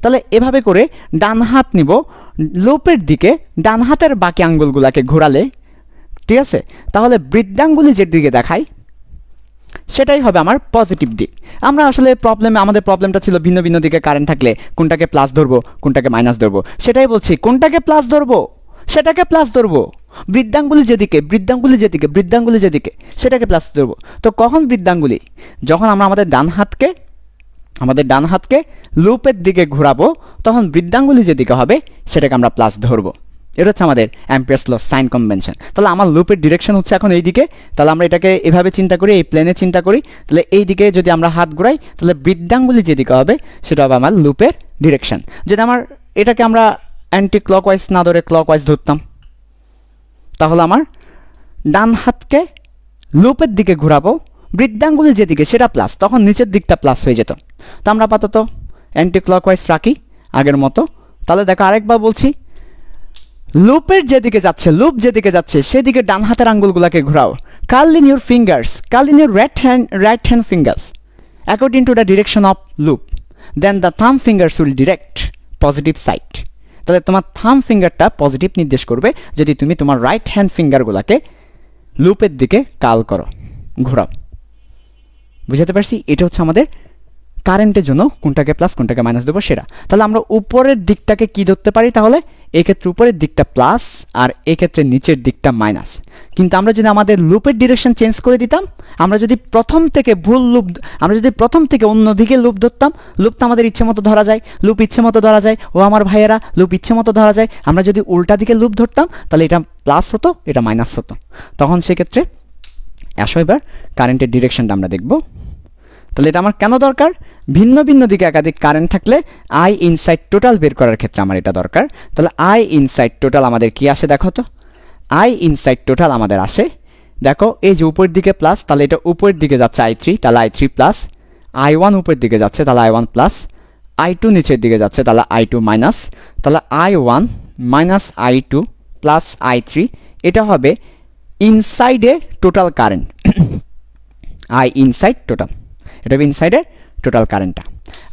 তাহলে এভাবে করে ডান হাত নিব লুপের দিকে, ডান হাতের বাকি আঙ্গুলগুলোকে ঘোরালে, ঠিক আছে, তাহলে বৃদ্ধাঙ্গুলি যেদিকে দেখায় সেটাই হবে আমার পজিটিভ দিক। আমরা আসলে আমাদের প্রবলেমটা ছিল ভিন্ন দিকে কারেন্ট থাকলে কোনটাকে প্লাস ধরবো, কোনটাকে মাইনাস ধরবো, সেটাই বলছি। কোনটাকে প্লাস ধরবো সেটাকে প্লাস ধরবো, বৃদ্ধাঙ্গুলি যেদিকে সেটাকে প্লাস ধরবো। তো কখন বৃদ্ধাঙ্গুলি? যখন আমরা আমাদের ডান হাতকে লুপের দিকে ঘোরাবো, তখন বৃদ্ধাঙ্গুলি যেদিকে হবে সেটাকে আমরা প্লাস ধরবো। এটা হচ্ছে আমাদের অ্যাম্পিয়ার্স ল সাইন কনভেনশন। তাহলে আমার লুপের ডিরেকশন হচ্ছে এখন এই দিকে, তাহলে আমরা এটাকে এভাবে চিন্তা করি, এই প্লেনে চিন্তা করি, তাহলে এই দিকে যদি আমরা হাত ঘোরাই তাহলে বৃদ্ধাঙ্গুলি যেদিকে হবে সেটা হবে আমার লুপের ডিরেকশন। যদি আমার এটাকে আমরা অ্যান্টি ক্লকওয়াইজ না ধরে ক্লকওয়াইজ ধরতাম, তাহলে আমার ডান হাতকে লুপের দিকে ঘোরাবো, বৃদ্ধাঙ্গুলি যেদিকে সেটা প্লাস, তখন নিচের দিকটা প্লাস হয়ে যেত। তো আমরা আপাতত অ্যান্টি ক্লকওয়াইজ রাখি আগের মতো। তাহলে দেখো আরেকবার বলছি, লুপ যেদিকে যাচ্ছে সেদিকে ডান হাতের আঙ্গুলগুলোকে ঘোরাও। Curl in your right hand fingers according to the direction of loop, then the thumb fingers will direct positive side. তাহলে তোমার থাম ফিঙ্গারটা পজিটিভ নির্দেশ করবে যদি তুমি তোমার রাইট হ্যান্ড ফিঙ্গারগুলোকে লুপের দিকে কার্ল করো, ঘোরাও। বুঝাতে পারছি? এটা হচ্ছে আমাদের কারেন্টের জন্য কোনটাকে প্লাস কোনটাকে মাইনাস দেবো সেটা। তাহলে আমরা উপরের দিকটাকে কি ধরতে পারি? তাহলে এক্ষেত্রে উপরের দিকটা প্লাস আর এক্ষেত্রে নিচের দিকটা মাইনাস। কিন্তু আমরা যদি আমাদের লুপের ডিরেকশন চেঞ্জ করে দিতাম, আমরা যদি প্রথম থেকে অন্য দিকে লুপ ধরতাম, লুপ তো আমাদের ইচ্ছে মতো ধরা যায়, ও আমার ভাইয়েরা, লুপ ইচ্ছে মতো ধরা যায়। আমরা যদি উল্টা দিকে লুপ ধরতাম তাহলে এটা প্লাস হতো, এটা মাইনাস হতো। তখন সেক্ষেত্রে আসো এবার কারেন্টের ডিরেকশনটা আমরা দেখব। তাহলে এটা আমার কেন দরকার? ভিন্ন দিকে একাধিক কারেন্ট থাকলে আই ইনসাইড টোটাল বের করার ক্ষেত্রে আমার এটা দরকার। তাহলে আই ইনসাইড টোটাল আমাদের কি আসে দেখো তো? আই ইনসাইড টোটাল আমাদের আসে, দেখো এই যে উপরের দিকে প্লাস, তাহলে এটা উপরের দিকে যাচ্ছে I3, তাহলে I3 প্লাস, I1 উপরের দিকে যাচ্ছে তাহলে I1 প্লাস, I2 নিচের দিকে যাচ্ছে তাহলে I2 মাইনাস, তাহলে I1 minus I2 plus I3, এটা হবে ইনসাইডে total current. I inside total, এটা হবে ইনসাইডের টোটাল কারেন্টটা।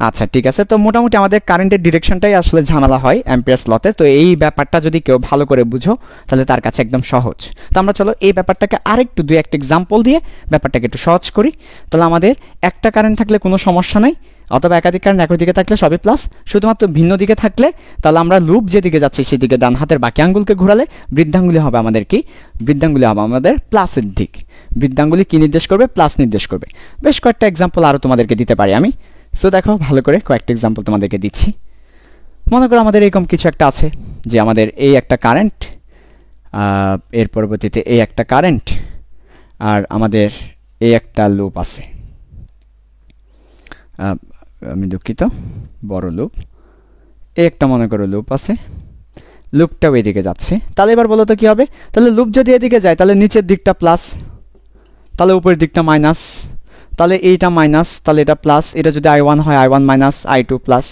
আচ্ছা ঠিক আছে, তো মোটামুটি আমাদের কারেন্টের ডিরেকশনটাই আসলে ঝামেলা হয় অ্যাম্পিয়ার্স লতে। তো এই ব্যাপারটা যদি কেউ ভালো করে বুঝো তাহলে তার কাছে একদম সহজ। তো আমরা চলো এই ব্যাপারটাকে আরেকটু দুই একটা এক্সাম্পল দিয়ে ব্যাপারটাকে একটু সহজ করি। তাহলে আমাদের একটা কারেন্ট থাকলে কোনো সমস্যা নাই, অথবা একাধিক কারেন্ট একই দিকে থাকলে সবই প্লাস। শুধুমাত্র ভিন্ন দিকে থাকলে তাহলে আমরা লুপ যেদিকে যাচ্ছি সেদিকে ডান হাতের বাকি আঙ্গুলকে ঘোরালে বৃদ্ধাঙ্গুলি হবে আমাদের কি, বৃদ্ধাঙ্গুলি হবে আমাদের প্লাসের দিক। বৃদ্ধাঙ্গুলি কি নির্দেশ করবে, প্লাস নির্দেশ করবে। বেশ কয়েকটা এক্সাম্পল আরও তোমাদেরকে দিতে পারি আমি। সো দেখো ভালো করে কয়েকটা এক্সাম্পল তোমাদেরকে দিচ্ছি। মনে করো আমাদের এরকম কিছু একটা আছে যে আমাদের এই একটা কারেন্ট, এর পরবর্তীতে এই একটা কারেন্ট, আর আমাদের এই একটা লুপ আছে, আমি দুঃখিত, বড় লুপ, এই একটা মনে করো লুপ আছে, লুপটাও এদিকে যাচ্ছে। তাহলে এবার বলো তো কী হবে, তাহলে লুপ যদি এদিকে যায় তাহলে নিচের দিকটা প্লাস, তাহলে উপরের দিকটা মাইনাস, তাহলে এইটা মাইনাস, তাহলে এটা প্লাস। এটা যদি I1 হয় I1 মাইনাস I2 প্লাস।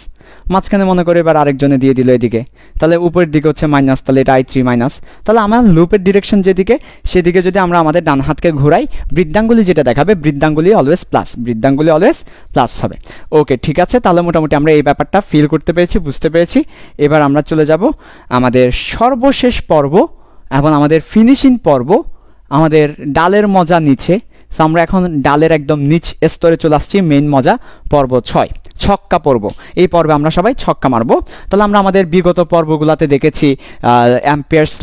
মাঝখানে মনে করে এবার আরেকজনে দিয়ে দিল এদিকে, তাহলে উপরের দিকে হচ্ছে মাইনাস, তাহলে এটা I3 মাইনাস। তাহলে আমার লুপের ডিরেকশন যেদিকে সেদিকে যদি আমরা আমাদের ডান হাতকে ঘোরাই, বৃদ্ধাঙ্গুলি যেটা দেখাবে বৃদ্ধাঙ্গুলি অলওয়েজ প্লাস, বৃদ্ধাঙ্গুলি অলওয়েজ প্লাস হবে। ওকে ঠিক আছে, তাহলে মোটামুটি আমরা এই ব্যাপারটা ফিল করতে পেরেছি, বুঝতে পেরেছি। এবার আমরা চলে যাব আমাদের সর্বশেষ পর্ব এবং আমাদের ফিনিশিং পর্ব, আমাদের ডালের মজা নিচে। সো আমরা এখন ডালের একদম নিচ স্তরে চলে আসছি, মেইন মজা পর্ব 6, ছক্কা পর্ব। এই পর্বে আমরা সবাই ছক্কা মারবো। তাহলে আমরা আমাদের বিগত পর্বগুলোতে দেখেছি অ্যাম্পিয়ার্স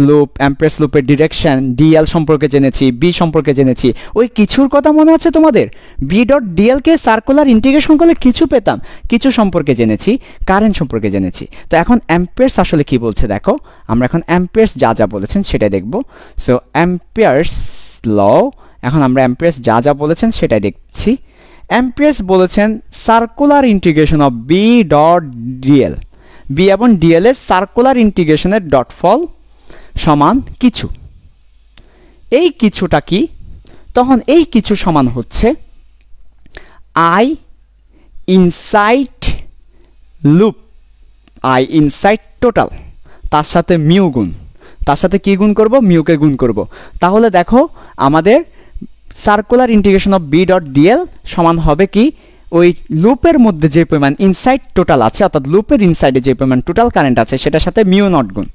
লুপের ডিরেকশন, ডিএল সম্পর্কে জেনেছি, বি সম্পর্কে জেনেছি। ওই কিছুর কথা মনে আছে তোমাদের? বি ডট ডিএলকে সার্কুলার ইন্টিগ্রেশন করলে কিছু পেতাম, কিছু সম্পর্কে জেনেছি, কারেন্ট সম্পর্কে জেনেছি। তো এখন অ্যাম্পিয়ার্স আসলে কি বলছে দেখো, আমরা এখন অ্যাম্পিয়ার্স যা যা বলেছেন সেটাই দেখব। সো অ্যাম্পিয়ার্স ল, এখন আমরা অ্যাম্পিয়ার্স যা যা বলেছেন সেটাই দেখছি। অ্যাম্পিয়ার্স বলেছেন circular integration of B dot DL, B এবং ডিএল এর সার্কুলার ইন্টিগ্রেশনের ডট ফল সমান কিছু। এই কিছুটা কি, তখন এই কিছু সমান হচ্ছে I inside loop, I inside total, তার সাথে মিউ গুণ, তার সাথে কি গুণ করব, মিউকে গুণ করব। তাহলে দেখো আমাদের circular integration of B dot DL সমান হবে কি, ওই লুপের মধ্যে যে পরিমাণ ইনসাইড টোটাল আছে, অর্থাৎ লুপের ইনসাইডে যে পরিমাণ টোটাল কারেন্ট আছে সেটার সাথে মিউ নট গুণ।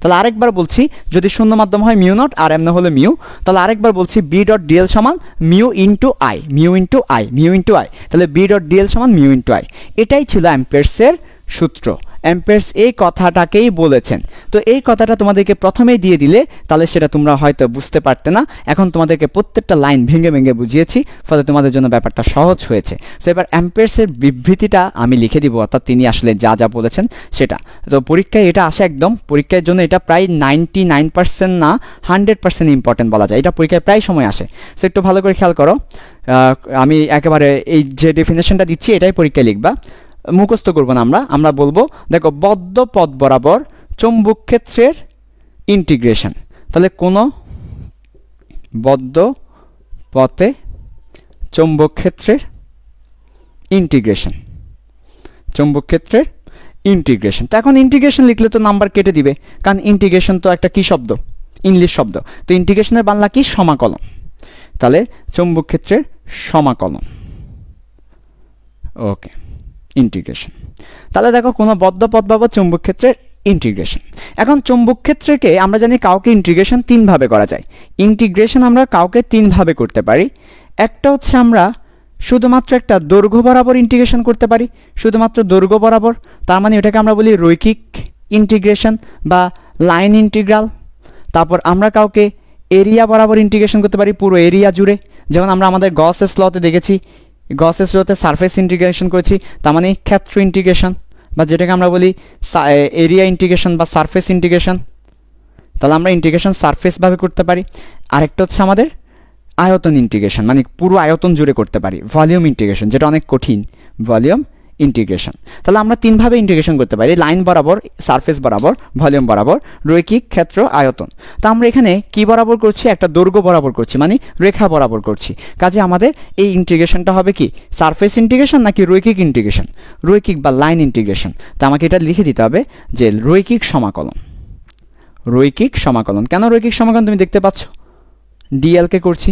তাহলে আরেকবার বলছি, যদি শূন্য মাধ্যম হয় মিউ নট আর এমনি হলে মিউ। তাহলে আরেকবার বলছি, বি ডট ডিএল সমান mu into I, mu into I, mu into I. তাহলে বি ডট ডিএল সমান মিউ ইন্টু আই। এটাই ছিল অ্যাম্পিয়ার্সের সূত্র। অ্যাম্পিয়ার্স এই কথাটাকেই বলেছেন। তো এই কথাটা তোমাদেরকে প্রথমেই দিয়ে দিলে তাহলে সেটা তোমরা হয়তো বুঝতে পারতে না। এখন তোমাদেরকে প্রত্যেকটা লাইন ভেঙে ভেঙে বুঝিয়েছি, ফলে তোমাদের জন্য ব্যাপারটা সহজ হয়েছে। সো এবার অ্যাম্পিয়ার্সের বিবৃতিটা আমি লিখে দিব, অর্থাৎ তিনি আসলে যা যা বলেছেন সেটা। তো পরীক্ষায় এটা আসে একদম, পরীক্ষার জন্য এটা প্রায় 99% না 100% ইম্পর্টেন্ট বলা যায়। এটা পরীক্ষায় প্রায় সময় আসে। সো একটু ভালো করে খেয়াল করো, আমি একেবারে এই যে ডেফিনেশনটা দিচ্ছি এটাই পরীক্ষায় লিখবা, মুখস্থ করবো না আমরা বলবো দেখো বদ্ধ পথ বরাবর চৌম্বক ক্ষেত্রের ইন্টিগ্রেশন। তাহলে কোনো বদ্ধ পথে চৌম্বক ক্ষেত্রের ইন্টিগ্রেশন, চৌম্বক ক্ষেত্রের ইন্টিগ্রেশন। তো এখন ইন্টিগ্রেশন লিখলে তো নাম্বার কেটে দিবে, কারণ ইন্টিগ্রেশন তো একটা কি শব্দ, ইংলিশ শব্দ। তো ইন্টিগ্রেশনের বাংলা কি, সমাকলন। তাহলে চৌম্বক ক্ষেত্রের সমাকলন, ওকে, ইন্টিগ্রেশন। তাহলে দেখো কোনো বদ্ধ পথ বাবদ চৌম্বক ক্ষেত্রের ইন্টিগ্রেশন। এখন চৌম্বক ক্ষেত্রকে আমরা জানি কাউকে ইন্টিগ্রেশন তিনভাবে করা যায়। ইন্টিগ্রেশন আমরা কাউকে তিনভাবে করতে পারি। একটা হচ্ছে আমরা শুধুমাত্র একটা দৈর্ঘ্য বরাবর ইন্টিগ্রেশন করতে পারি, শুধুমাত্র দৈর্ঘ্য বরাবর, তার মানে এটাকে আমরা বলি রৈখিক ইন্টিগ্রেশন বা লাইন ইন্টিগ্রাল। তারপর আমরা কাউকে এরিয়া বরাবর ইন্টিগ্রেশন করতে পারি, পুরো এরিয়া জুড়ে, যেমন আমরা আমাদের গসেস লতে দেখেছি, গসেস লতে সারফেস ইন্টিগ্রেশন করেছি, তার মানে ক্ষেত্র ইন্টিগ্রেশন, বা যেটাকে আমরা বলি এরিয়া ইন্টিগ্রেশন বা সারফেস ইন্টিগ্রেশন। তাহলে আমরা ইন্টিগ্রেশন সারফেসভাবে করতে পারি। আরেকটা হচ্ছে আমাদের আয়তন ইন্টিগ্রেশন, মানে পুরো আয়তন জুড়ে করতে পারি, ভলিউম ইন্টিগ্রেশন, যেটা অনেক কঠিন, ভলিউম ইন্টিগ্রেশন। তাহলে আমরা তিনভাবে ইন্টিগ্রেশন করতে পারি, লাইন বরাবর, সারফেস বরাবর, ভলিউম বরাবর, রৈখিক, ক্ষেত্র, আয়তন। তো আমরা এখানে কি বরাবর করছি, একটা দৈর্ঘ্য বরাবর করছি, মানে রেখা বরাবর করছি। কাজে আমাদের এই ইন্টিগ্রেশনটা হবে কি, সারফেস ইন্টিগ্রেশন নাকি রৈখিক ইন্টিগ্রেশন, রৈখিক বা লাইন ইন্টিগ্রেশন। তো আমাকে এটা লিখে দিতে হবে যে রৈখিক সমাকলন, রৈখিক সমাকলন। কেন রৈখিক সমাকলন, তুমি দেখতে পাচ্ছ ডিএলকে করছি,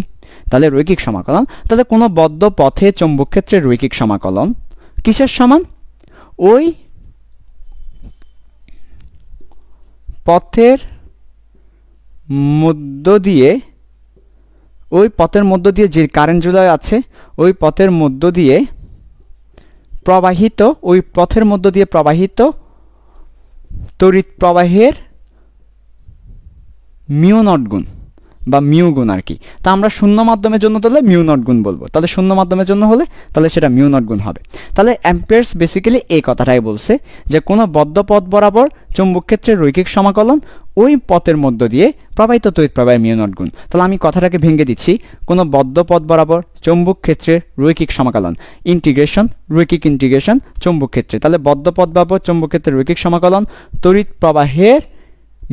তাহলে রৈখিক সমাকলন। তাহলে কোনো বদ্ধ পথে চৌম্বক ক্ষেত্রের রৈখিক সমাকলন কিসের সমান, ওই পথের মধ্য দিয়ে যে কারেন্টগুলো আছে ওই পথের মধ্য দিয়ে প্রবাহিত তড়িৎ প্রবাহের মিউ নট গুণ বা মিউ গুণ আর কি। তা আমরা শূন্য মাধ্যমের জন্য তাহলে মিউ নট গুণ বলবো, তাহলে শূন্য মাধ্যমের জন্য হলে তাহলে সেটা মিউ নট গুণ হবে। তাহলে অ্যাম্পিয়ার্স বেসিক্যালি এই কথাটাই বলছে যে কোনো বদ্ধ পথ বরাবর চৌম্বক ক্ষেত্রের রৈখিক সমাকলন ওই পথের মধ্য দিয়ে প্রবাহিত তড়িৎ প্রবাহের মিউ নট গুণ। তাহলে আমি কথাটাকে ভেঙে দিচ্ছি, কোনো বদ্ধ পথ বরাবর চৌম্বক ক্ষেত্রের রৈখিক সমাকলন রৈখিক ইন্টিগ্রেশন চৌম্বক ক্ষেত্রে, তাহলে বদ্ধ পথ বরাবর চৌম্বক ক্ষেত্রের রৈখিক সমাকলন তড়িৎ প্রবাহের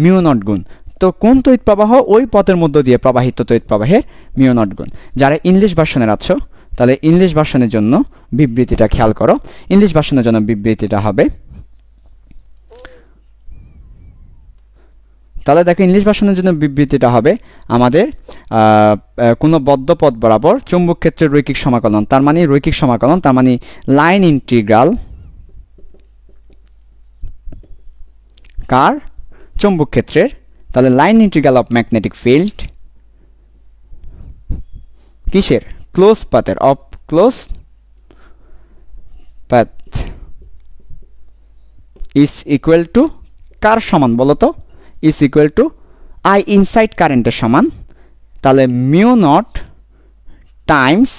মিউ নট গুণ। তো কোন তড়িৎ প্রবাহ? ওই পথের মধ্য দিয়ে প্রবাহিত তড়িৎ প্রবাহের মিউ নট গুণ। যারা ইংলিশ ভার্সনের আছো তাহলে ইংলিশ ভার্সনের জন্য বিবৃতিটা খেয়াল করো। ইংলিশ ভার্সনের জন্য বিবৃতিটা হবে, তাহলে দেখো ইংলিশ ভার্সনের জন্য বিবৃতিটা হবে আমাদের কোনো বদ্ধ পথ বরাবর চৌম্বক ক্ষেত্রের রৈখিক সমাকলন, তার মানে রৈখিক সমাকলন, তার মানে লাইন ইন্টিগ্রাল কার? চৌম্বক ক্ষেত্রের। তাহলে line integral of magnetic field কিসের? ক্লোজ পাথের, of close path is equal to কার সমান বলো তো? Is equal to I inside কারেন্টের সমান। তাহলে mu naught times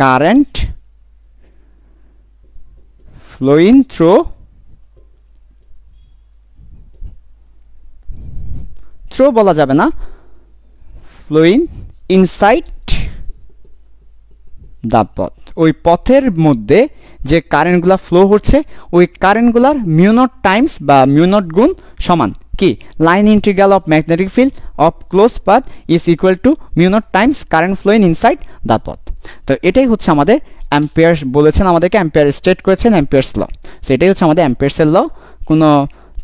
current flowing through বলা যাবে না, ফ্লোইং ইনসাইড দ্য পথ, ওই পথের মধ্যে যে কারেন্টগুলো ফ্লো হচ্ছে ওই কারেন্টগুলার মিউ নট টাইমস বা মিউ নট গুণ সমান কি? Line integral of magnetic field of close path is equal two mu naught times current flowing inside the পথ। তো এটাই হচ্ছে আমাদের অ্যাম্পিয়ার বলেছেন, আমাদেরকে অ্যাম্পিয়ার স্টেট করেছেন অ্যাম্পিয়ার্স ল। সেটাই হচ্ছে আমাদের অ্যাম্পিয়ার্সের ল। কোনো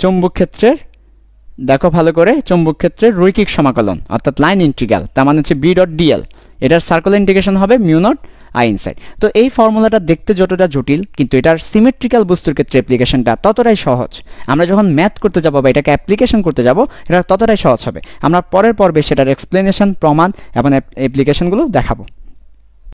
চৌম্বক ক্ষেত্রের, দেখো ভালো করে, চৌম্বক ক্ষেত্রের রৈখিক সমাকলন অর্থাৎ লাইন ইন্টিগ্রাল, তার মানে হচ্ছে বি ডট ডিএল, এটার সার্কুলার ইন্টিগ্রেশন হবে মিউ নট আই ইনসাইড। তো এই ফর্মুলাটা দেখতে যতটা জটিল কিন্তু এটার সিমেট্রিক্যাল বস্তুর ক্ষেত্রে অ্যাপ্লিকেশনটা ততটাই সহজ। আমরা যখন ম্যাথ করতে যাব বা এটাকে অ্যাপ্লিকেশন করতে যাব এটা ততটাই সহজ হবে। আমরা পরের পর্বে সেটার এক্সপ্লেনেশন, প্রমাণ এবং অ্যাপ্লিকেশনগুলো দেখাবো।